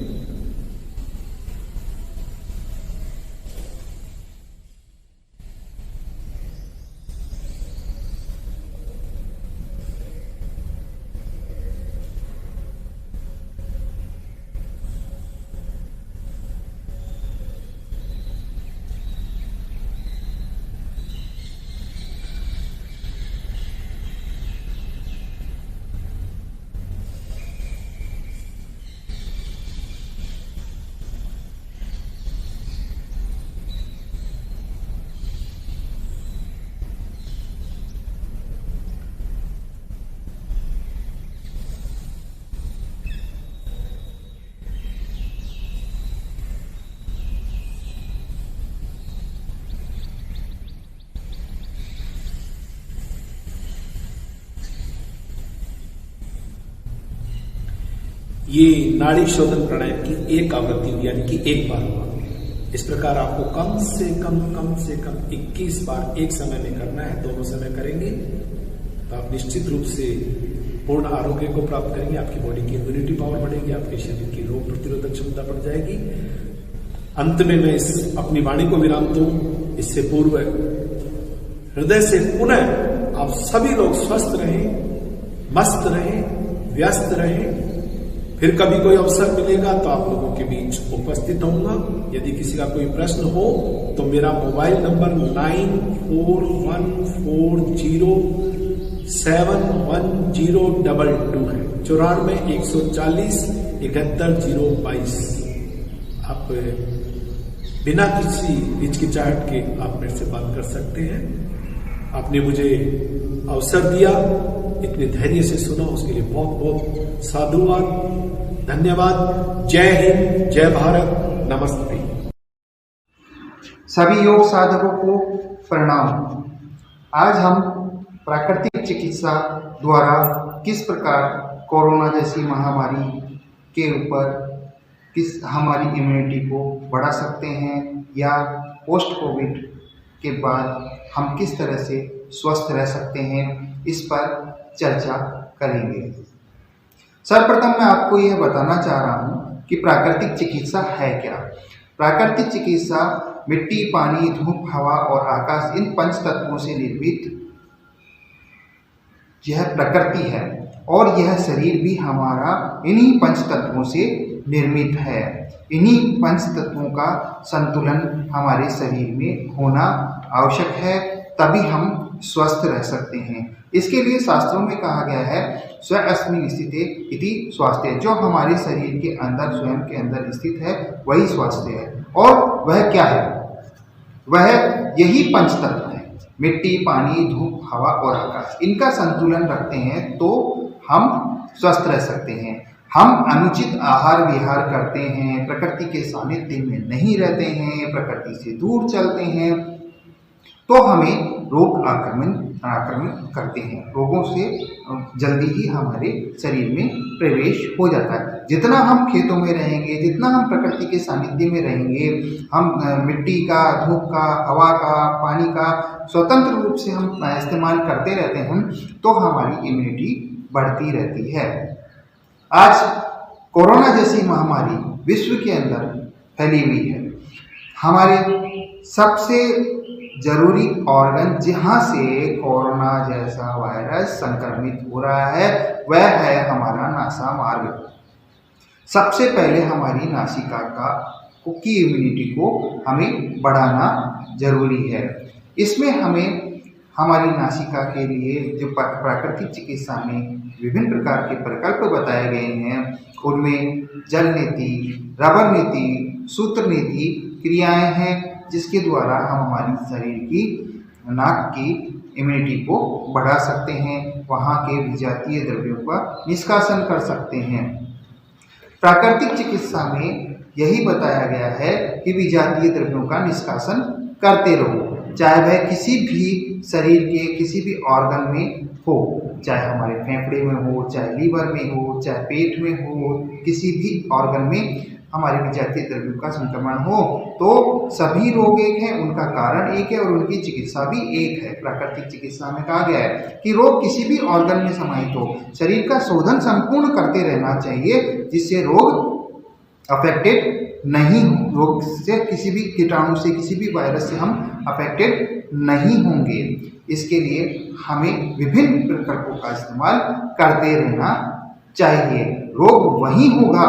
ये नाड़ी शोधन प्राणायाम की एक आवृत्ति हुई, यानी कि एक बार हुआ। इस प्रकार आपको कम से कम 21 बार एक समय में करना है। दोनों समय करेंगे तो आप निश्चित रूप से पूर्ण आरोग्य को प्राप्त करेंगे। आपकी बॉडी की इम्यूनिटी पावर बढ़ेगी, आपके शरीर की रोग प्रतिरोधक क्षमता बढ़ जाएगी। अंत में मैं अपनी वाणी को विराम दूं, इससे पूर्व हृदय से पुनः आप सभी लोग स्वस्थ रहें, मस्त रहें, व्यस्त रहें। फिर कभी कोई अवसर मिलेगा तो आप लोगों के बीच उपस्थित होऊंगा। यदि किसी का कोई प्रश्न हो तो मेरा मोबाइल नंबर 9414071022 है, 9414071022। आप बिना किसी हिचकिचाहट के आप मेरे से बात कर सकते हैं। आपने मुझे अवसर दिया, इतने धैर्य से सुना, उसके लिए बहुत बहुत साधुवाद, धन्यवाद। जय हिंद, जय भारत, नमस्ते। सभी योग साधकों को प्रणाम। आज हम प्राकृतिक चिकित्सा द्वारा किस प्रकार कोरोना जैसी महामारी के ऊपर हमारी इम्यूनिटी को बढ़ा सकते हैं या पोस्ट कोविड के बाद हम किस तरह से स्वस्थ रह सकते हैं, इस पर चर्चा करेंगे। सर्वप्रथम मैं आपको यह बताना चाह रहा हूं कि प्राकृतिक चिकित्सा है क्या। प्राकृतिक चिकित्सा मिट्टी, पानी, धूप, हवा और आकाश, इन पंच तत्वों से निर्मित यह प्रकृति है और यह शरीर भी हमारा इन्हीं पंच तत्वों से निर्मित है। इन्हीं पंच तत्वों का संतुलन हमारे शरीर में होना आवश्यक है, तभी हम स्वस्थ रह सकते हैं। इसके लिए शास्त्रों में कहा गया है स्वस्मिन् स्थिते इति स्वास्थ्य। जो हमारे शरीर के अंदर, स्वयं के अंदर स्थित है, वही स्वास्थ्य है। और वह क्या है? वह यही पंच तत्व है, मिट्टी, पानी, धूप, हवा और आकाश। इनका संतुलन रखते हैं तो हम स्वस्थ रह सकते हैं। हम अनुचित आहार विहार करते हैं, प्रकृति के सानिध्य में नहीं रहते हैं, प्रकृति से दूर चलते हैं, तो हमें रोग आक्रमण करते हैं। रोगों से जल्दी ही हमारे शरीर में प्रवेश हो जाता है। जितना हम खेतों में रहेंगे, जितना हम प्रकृति के सानिध्य में रहेंगे, हम मिट्टी का, धूप का, हवा का, पानी का स्वतंत्र रूप से हम इस्तेमाल करते रहते हैं, तो हमारी इम्यूनिटी बढ़ती रहती है। आज कोरोना जैसी महामारी विश्व के अंदर फैली हुई है। हमारे सबसे जरूरी ऑर्गन जहां से कोरोना जैसा वायरस संक्रमित हो रहा है, वह है हमारा नासा मार्ग। सबसे पहले हमारी नासिका की इम्यूनिटी को हमें बढ़ाना जरूरी है। इसमें हमें हमारी नासिका के लिए जो प्राकृतिक चिकित्सा में विभिन्न प्रकार के प्रकल्प बताए गए हैं, उनमें जल नीति, रबर नीति, सूत्र नीति क्रियाएं हैं, जिसके द्वारा हम हमारी शरीर की नाक की इम्यूनिटी को बढ़ा सकते हैं, वहाँ के विजातीय द्रव्यों का निष्कासन कर सकते हैं। प्राकृतिक चिकित्सा में यही बताया गया है कि विजातीय द्रव्यों का निष्कासन करते रहो, चाहे वह किसी भी शरीर के किसी भी ऑर्गन में हो, चाहे हमारे फेफड़े में हो, चाहे लीवर में हो, चाहे पेट में हो, किसी भी ऑर्गन में हमारे विजातीय द्रव्यों का संक्रमण हो, तो सभी रोग एक हैं, उनका कारण एक है और उनकी चिकित्सा भी एक है। प्राकृतिक चिकित्सा में कहा गया है कि रोग किसी भी ऑर्गन में समाहित हो, शरीर का शोधन संपूर्ण करते रहना चाहिए, जिससे रोग अफेक्टेड नहीं हो, रोग से किसी भी कीटाणु से, किसी भी वायरस से हम अफेक्टेड नहीं होंगे। इसके लिए हमें विभिन्न प्रकल्पों का इस्तेमाल करते रहना चाहिए। रोग वहीं होगा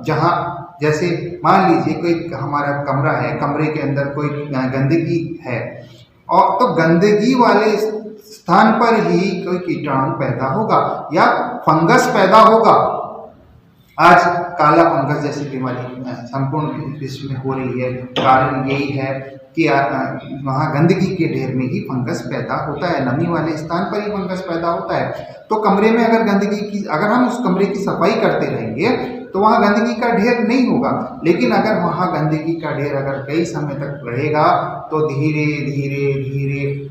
जहाँ, जैसे मान लीजिए कोई हमारा कमरा है, कमरे के अंदर कोई गंदगी है, और तो गंदगी वाले स्थान पर ही कोई कीटाणु पैदा होगा या फंगस पैदा होगा। आज काला फंगस जैसी बीमारी संपूर्ण विश्व में हो रही है, कारण यही है कि वहाँ गंदगी के ढेर में ही फंगस पैदा होता है, नमी वाले स्थान पर ही फंगस पैदा होता है। तो कमरे में अगर अगर हम उस कमरे की सफाई करते रहेंगे तो वहाँ गंदगी का ढेर नहीं होगा, लेकिन अगर वहाँ गंदगी का ढेर अगर कई समय तक रहेगा तो धीरे धीरे धीरे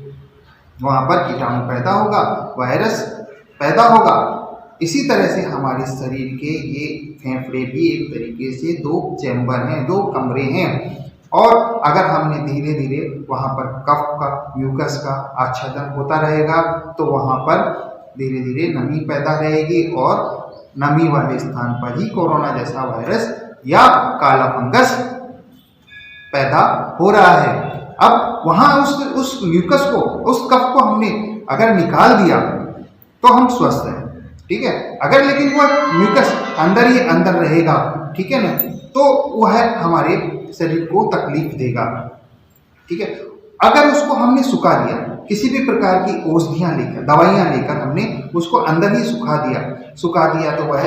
वहाँ पर कीटाणु पैदा होगा, वायरस पैदा होगा। इसी तरह से हमारे शरीर के ये फेफड़े भी एक तरीके से दो चैम्बर हैं, दो कमरे हैं, और अगर हमने धीरे धीरे वहाँ पर कफ का, म्यूकस का आच्छादन होता रहेगा तो वहाँ पर धीरे धीरे नमी पैदा रहेगी और नमी वाले स्थान पर ही कोरोना जैसा वायरस या काला फंगस पैदा हो रहा है। अब वहाँ उस म्यूकस को, उस कफ को हमने अगर निकाल दिया तो हम स्वस्थ हैं, ठीक है। अगर लेकिन वो म्यूकस अंदर ही अंदर रहेगा, ठीक है ना, तो वह हमारे शरीर को तकलीफ देगा, ठीक है। अगर उसको हमने सुखा दिया, किसी भी प्रकार की औषधियां लेकर, दवाइयां लेकर हमने उसको अंदर ही सुखा दिया तो वह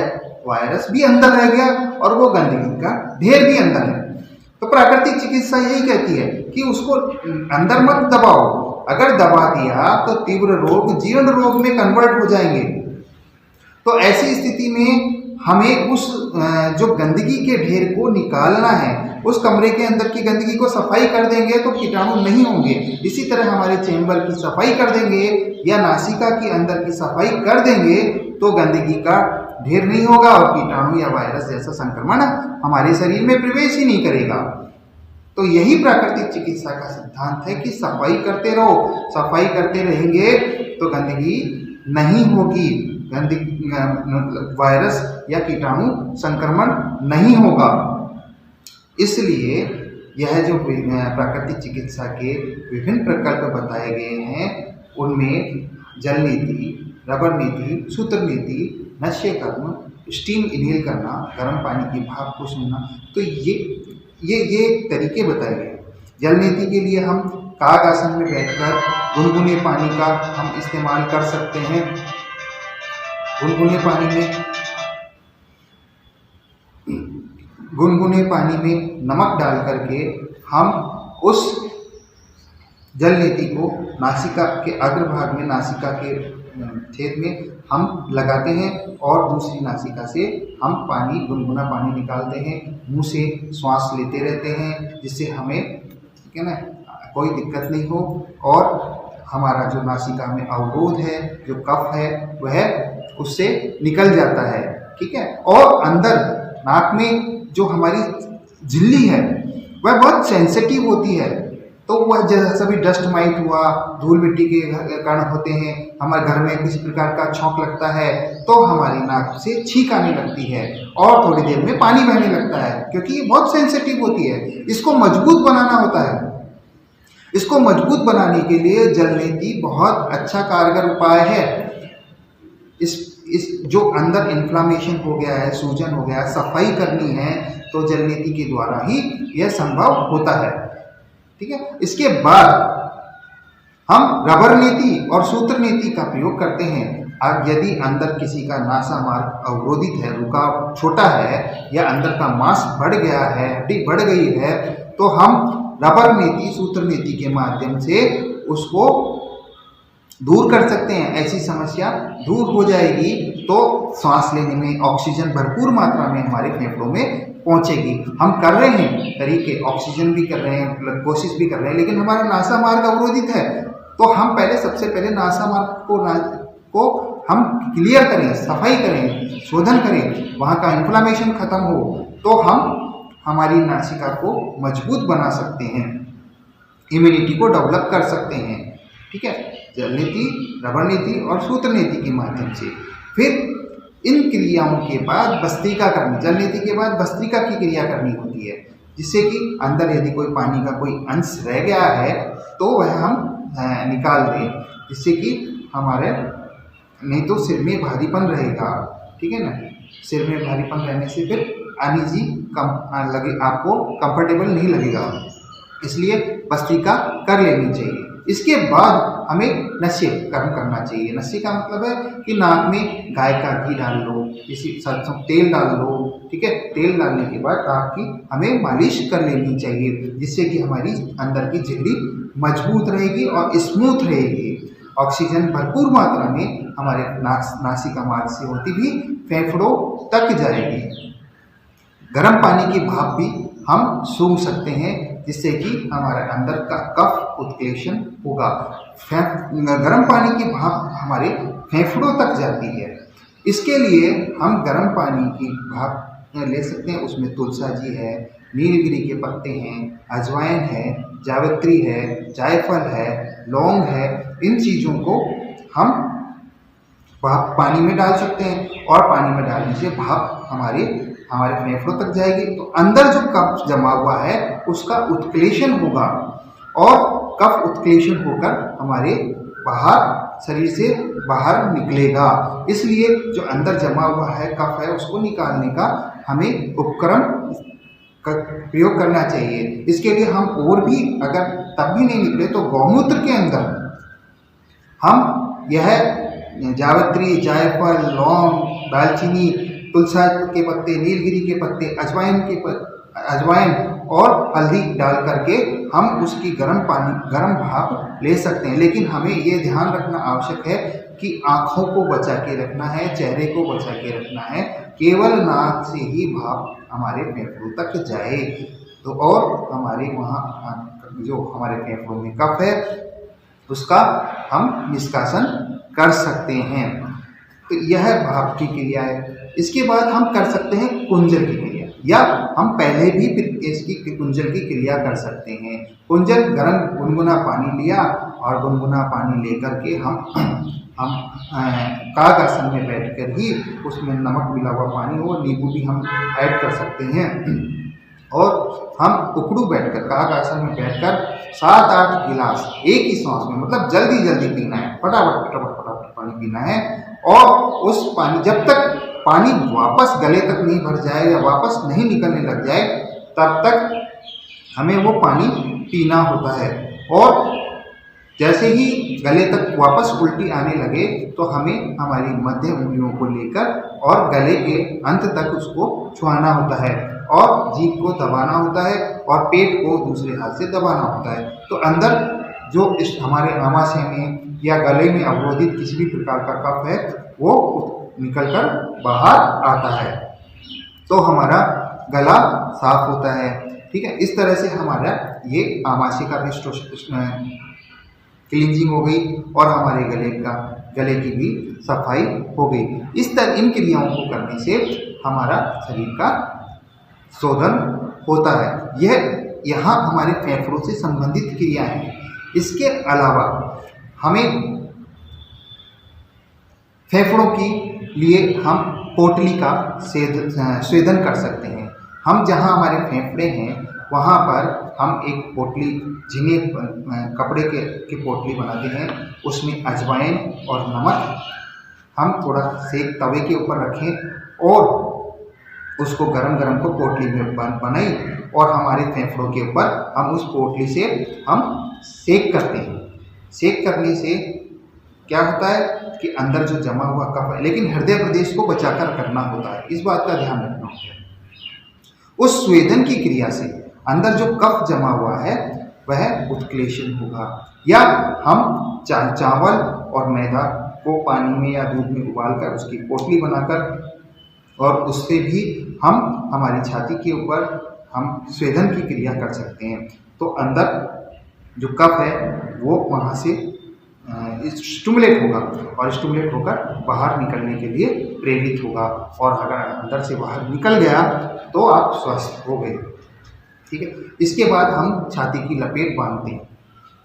वायरस भी अंदर रह गया और वो गंदगी का ढेर भी अंदर है। तो प्राकृतिक चिकित्सा यही कहती है कि उसको अंदर मत दबाओ, अगर दबा दिया तो तीव्र रोग जीर्ण रोग में कन्वर्ट हो जाएंगे। तो ऐसी स्थिति में हमें उस जो गंदगी के ढेर को निकालना है, उस कमरे के अंदर की गंदगी को सफाई कर देंगे तो कीटाणु नहीं होंगे। इसी तरह हमारे चैम्बर की सफाई कर देंगे या नासिका के अंदर की सफाई कर देंगे तो गंदगी का ढेर नहीं होगा और कीटाणु या वायरस जैसा संक्रमण हमारे शरीर में प्रवेश ही नहीं करेगा। तो यही प्राकृतिक चिकित्सा का सिद्धांत है कि सफाई करते रहो, सफाई करते रहेंगे तो गंदगी नहीं होगी, गंदगी वायरस या कीटाणु संक्रमण नहीं होगा। इसलिए यह जो प्राकृतिक चिकित्सा के विभिन्न प्रकल्प बताए गए हैं उनमें जल नीति, रबर नीति, सूत्र नीति, नस्य कर्म, स्टीम इनहेल करना, गर्म पानी की भाप को सुनना, तो ये तरीके बताए गए। जल नीति के लिए हम काग आसन में बैठकर गुनगुने पानी का हम इस्तेमाल कर सकते हैं। गुनगुने पानी में नमक डाल करके हम उस जल नीति को नासिका के अग्रभाग में, नासिका के छेद में हम लगाते हैं और दूसरी नासिका से हम गुनगुना पानी निकालते हैं, मुंह से श्वास लेते रहते हैं, जिससे हमें, ठीक है ना, कोई दिक्कत नहीं हो और हमारा जो नासिका में अवरोध है, जो कफ है, वह उससे निकल जाता है, ठीक है। और अंदर नाक में जो हमारी झिल्ली है वह बहुत सेंसिटिव होती है, तो वह जैसा भी डस्ट माइट हुआ, धूल मिट्टी के कारण होते हैं, हमारे घर में किसी प्रकार का छौंक लगता है तो हमारी नाक से छींक आने लगती है और थोड़ी देर में पानी बहने लगता है, क्योंकि ये बहुत सेंसिटिव होती है। इसको मजबूत बनाना होता है। इसको मजबूत बनाने के लिए जल नीति बहुत अच्छा कारगर उपाय है। इस जो अंदर इन्फ्लामेशन हो गया है, सूजन हो गया है, सफाई करनी है तो जल नीति के द्वारा ही यह संभव होता है, ठीक है। इसके बाद हम रबर नीति और सूत्र नीति का प्रयोग करते हैं। अब यदि अंदर किसी का नासा मार्ग अवरोधित है, रुकाव छोटा है या अंदर का मांस बढ़ गया है, हड्डी बढ़ गई है, तो हम रबर नीति, सूत्र नीति के माध्यम से उसको दूर कर सकते हैं। ऐसी समस्या दूर हो जाएगी तो सांस लेने में ऑक्सीजन भरपूर मात्रा में हमारे फेफड़ों में पहुंचेगी। हम कर रहे हैं तरीके, ऑक्सीजन भी कर रहे हैं, कोशिश भी कर रहे हैं, लेकिन हमारा नासा मार्ग अवरोधित है तो हम सबसे पहले नासा मार्ग को हम क्लियर करें, सफाई करें, शोधन करें, वहाँ का इन्फ्लामेशन खत्म हो तो हम हमारी नासिका को मजबूत बना सकते हैं, इम्यूनिटी को डेवलप कर सकते हैं, ठीक है। जल नीति, रबर नीति और सूत्र नीति के माध्यम से। फिर इन क्रियाओं के बाद भस्त्रिका करनी, जल नीति के बाद भस्त्रिका की क्रिया करनी होती है, जिससे कि अंदर यदि कोई पानी का कोई अंश रह गया है तो वह हम निकाल दें, जिससे कि हमारे, नहीं तो सिर में भारीपन रहेगा, ठीक है ना। सिर में भारीपन रहने से फिर अनईजी आपको कंफर्टेबल नहीं लगेगा, इसलिए भस्त्रिका कर लेनी चाहिए। इसके बाद हमें नस्य कर्म करना चाहिए। नस्य का मतलब है कि नाक में गाय का घी डाल लो, किसी सरसों तेल डाल लो, ठीक है। तेल डालने के बाद नाक की हमें मालिश कर लेनी चाहिए, जिससे कि हमारी अंदर की झिल्ली मजबूत रहेगी और स्मूथ रहेगी। ऑक्सीजन भरपूर मात्रा में हमारे नासिका मार्ग से होती भी फेफड़ों तक जाएगी। गर्म पानी की भाप भी हम सूंघ सकते हैं, जिससे कि हमारे अंदर का कफ उत्क्लेशन होगा। गर्म पानी की भाप हमारे फेफड़ों तक जाती है। इसके लिए हम गर्म पानी की भाप ले सकते हैं। उसमें तुलसा जी है, नीलगिरी के पत्ते हैं, अजवाइन है, जावित्री है, जायफल है, लौंग है। इन चीज़ों को हम भाप पानी में डाल सकते हैं और पानी में डालने से भाप हमारे फेफड़ों तक जाएगी, तो अंदर जो कफ जमा हुआ है उसका उत्क्लेशन होगा और कफ उत्क्लेशन होकर हमारे बाहर शरीर से बाहर निकलेगा। इसलिए जो अंदर जमा हुआ है कफ है उसको निकालने का हमें उपकरण का प्रयोग करना चाहिए। इसके लिए हम और भी अगर तब भी नहीं निकले तो गौमूत्र के अंदर हम यह जावित्री, जायफल, लौंग, दालचीनी, तुलसी के पत्ते, नीलगिरी के पत्ते, अजवाइन और हल्दी डाल करके हम उसकी गर्म भाप ले सकते हैं। लेकिन हमें ये ध्यान रखना आवश्यक है कि आँखों को बचा के रखना है, चेहरे को बचा के रखना है, केवल नाक से ही भाप हमारे फेफड़ों तक जाए। तो और हमारे वहाँ जो हमारे फेफड़ों में कफ है उसका हम निष्कासन कर सकते हैं। तो यह भाप की क्रिया है। इसके बाद हम कर सकते हैं कुंजल की क्रिया, या हम पहले भी इसकी कुंजल की क्रिया कर सकते हैं। कुंजल गर्म गुनगुना पानी लिया और गुनगुना पानी लेकर के हम काग आसन में बैठकर ही उसमें नमक मिला हुआ पानी हो, नींबू भी हम ऐड कर सकते हैं और हम उकड़ू बैठकर काग आसन में बैठकर 7-8 गिलास एक ही सांस में, मतलब जल्दी जल्दी पीना है, फटाफट पानी पीना है। और उस पानी जब तक पानी वापस गले तक नहीं भर जाए या वापस नहीं निकलने लग जाए तब तक हमें वो पानी पीना होता है। और जैसे ही गले तक वापस उल्टी आने लगे तो हमें हमारी मध्य उंगलियों को लेकर और गले के अंत तक उसको छुआना होता है और जीभ को दबाना होता है और पेट को दूसरे हाथ से दबाना होता है। तो अंदर जो इस हमारे आमाशय में या गले में अवरोधित किसी भी प्रकार का कफ है वो निकलकर बाहर आता है, तो हमारा गला साफ होता है। ठीक है, इस तरह से हमारा ये आमाशय का भी क्लींजिंग हो गई और हमारे गले की भी सफाई हो गई। इन क्रियाओं को करने से हमारा शरीर का शोधन होता है। यहाँ हमारे फेफड़ों से संबंधित क्रियाएं हैं। इसके अलावा हमें फेफड़ों के लिए हम पोटली का स्वेदन कर सकते हैं। हम जहाँ हमारे फेफड़े हैं वहाँ पर हम एक पोटली, झीने कपड़े के पोटली बनाते हैं, उसमें अजवाइन और नमक हम थोड़ा सेक तवे के ऊपर रखें और उसको गरम को पोटली में बनाई और हमारे फेफड़ों के ऊपर हम उस पोटली से हम सेक करते हैं। सेक करने से क्या होता है कि अंदर जो जमा हुआ कफ है, लेकिन हृदय प्रदेश को बचाकर करना होता है, इस बात का ध्यान रखना होता है। उस स्वेदन की क्रिया से अंदर जो कफ जमा हुआ है वह उत्क्लेशन होगा। या हम चावल और मैदा को पानी में या दूध में उबालकर उसकी पोटली बनाकर और उससे भी हम हमारी छाती के ऊपर हम स्वेदन की क्रिया कर सकते हैं। तो अंदर जो कफ है वो वहाँ से स्टिमुलेट होगा और स्टिमुलेट होकर बाहर निकलने के लिए प्रेरित होगा, और अगर अंदर से बाहर निकल गया तो आप स्वस्थ हो गए। ठीक है, इसके बाद हम छाती की लपेट बांधते हैं।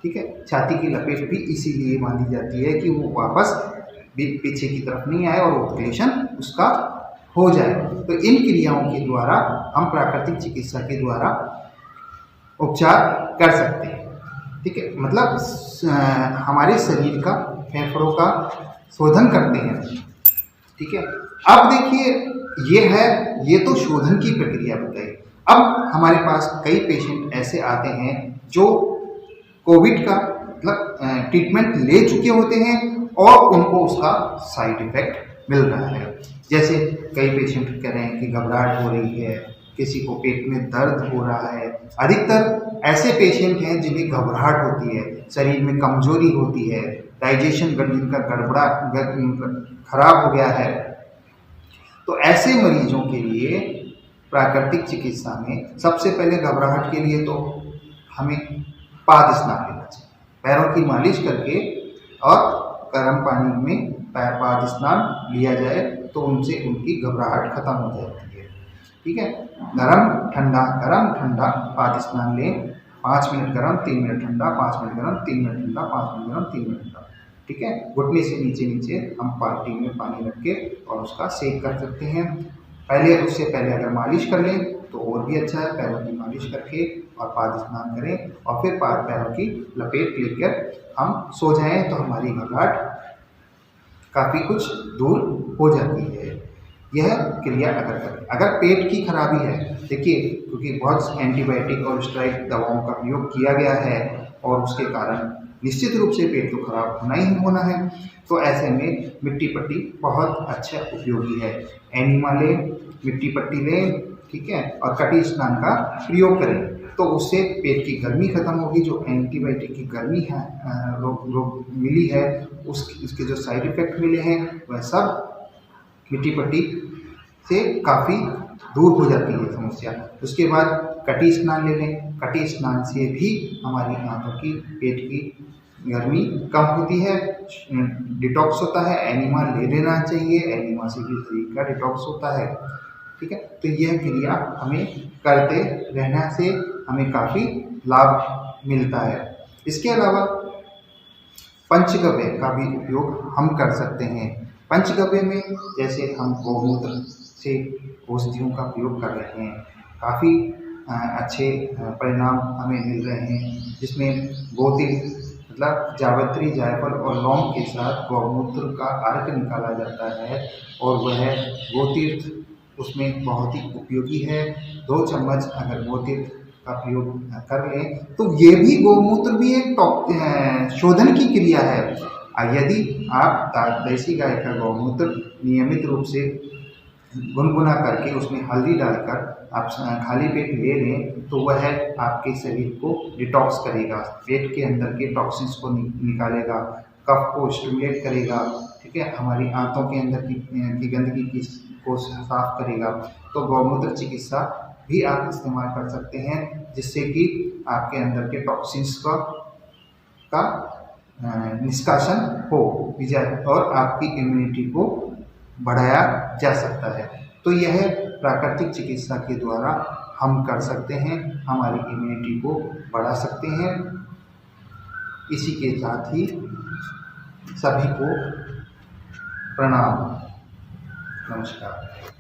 ठीक है, छाती की लपेट भी इसीलिए बांधी जाती है कि वो वापस पीछे की तरफ नहीं आए और उत्क्लेशन उसका हो जाए। तो इन क्रियाओं के द्वारा हम प्राकृतिक चिकित्सा के द्वारा उपचार कर सकते हैं। ठीक है, मतलब हमारे शरीर का, फेफड़ों का शोधन करते हैं। ठीक है, अब देखिए ये तो शोधन की प्रक्रिया बताई। अब हमारे पास कई पेशेंट ऐसे आते हैं जो कोविड का मतलब ट्रीटमेंट ले चुके होते हैं और उनको उसका साइड इफेक्ट मिल रहा है। जैसे कई पेशेंट कह रहे हैं कि घबराहट हो रही है, किसी को पेट में दर्द हो रहा है। अधिकतर ऐसे पेशेंट हैं जिन्हें घबराहट होती है, शरीर में कमजोरी होती है, डाइजेशन जिनका खराब हो गया है। तो ऐसे मरीजों के लिए प्राकृतिक चिकित्सा में सबसे पहले घबराहट के लिए तो हमें पाद स्नान लेना चाहिए। पैरों की मालिश करके और गर्म पानी में पाद स्नान लिया जाए तो उनसे उनकी घबराहट खत्म हो जाती है। ठीक है, गरम ठंडा पाद स्नान लें। 5 मिनट गरम, 3 मिनट ठंडा, 5 मिनट गरम, 3 मिनट ठंडा, 5 मिनट गरम, 3 मिनट ठंडा। ठीक है, घुटने से नीचे हम बाल्टी में पानी रख के और उसका सेक कर सकते हैं। उससे पहले अगर मालिश कर लें तो और भी अच्छा है। पैरों की मालिश करके और पाद स्नान करें और फिर पैरों की लपेट लेकर हम सो जाएं तो हमारी घबराहट काफ़ी कुछ दूर हो जाती है। यह क्रिया अगर करें, अगर पेट की खराबी है, देखिए क्योंकि बहुत एंटीबायोटिक और स्टेरॉइड दवाओं का प्रयोग किया गया है और उसके कारण निश्चित रूप से पेट तो खराब होना ही होना है, तो ऐसे में मिट्टी पट्टी बहुत अच्छा उपयोगी है। एनिमा लें, मिट्टी पट्टी लें, ठीक है, और कटी स्नान का प्रयोग करें, तो उससे पेट की गर्मी खत्म होगी। जो एंटीबायोटिक की गर्मी है रोग मिली है, उसके जो साइड इफेक्ट मिले हैं वह सब मिट्टी पट्टी से काफ़ी दूर हो जाती है समस्या। उसके बाद कटी स्नान ले लें, कटी स्नान से भी हमारी आंतों की पेट की गर्मी कम होती है, डिटॉक्स होता है। एनिमा ले लेना चाहिए, एनिमा से भी शरीर का डिटॉक्स होता है, ठीक है। तो यह क्रिया हमें करते रहने से हमें काफ़ी लाभ मिलता है। इसके अलावा पंचगव्य का भी उपयोग हम कर सकते हैं। पंचगव्य में जैसे हम गौमूत्र से औषधियों का प्रयोग कर रहे हैं, काफ़ी अच्छे परिणाम हमें मिल रहे हैं, जिसमें गोतीर्थ मतलब जावित्री, जायफल और लौंग के साथ गौमूत्र का अर्क निकाला जाता है और वह गोतीर्थ उसमें बहुत ही उपयोगी है। 2 चम्मच अगर गोतीर्थ का प्रयोग कर लें तो ये भी गौमूत्र भी एक शोधन की क्रिया है। यदि आप देसी गाय का गौमूत्र नियमित रूप से गुनगुना करके उसमें हल्दी डालकर आप खाली पेट ले लें तो वह आपके शरीर को डिटॉक्स करेगा, पेट के अंदर के टॉक्सिन्स को निकालेगा, कफ को स्टिमुलेट करेगा, ठीक है, हमारी आंतों के अंदर की गंदगी को साफ करेगा। तो गौमूत्र चिकित्सा भी आप इस्तेमाल कर सकते हैं, जिससे कि आपके अंदर के टॉक्सिन्स का निष्कासन हो और आपकी इम्यूनिटी को बढ़ाया जा सकता है। तो यह प्राकृतिक चिकित्सा के द्वारा हम कर सकते हैं, हमारी इम्यूनिटी को बढ़ा सकते हैं। इसी के साथ ही सभी को प्रणाम, नमस्कार।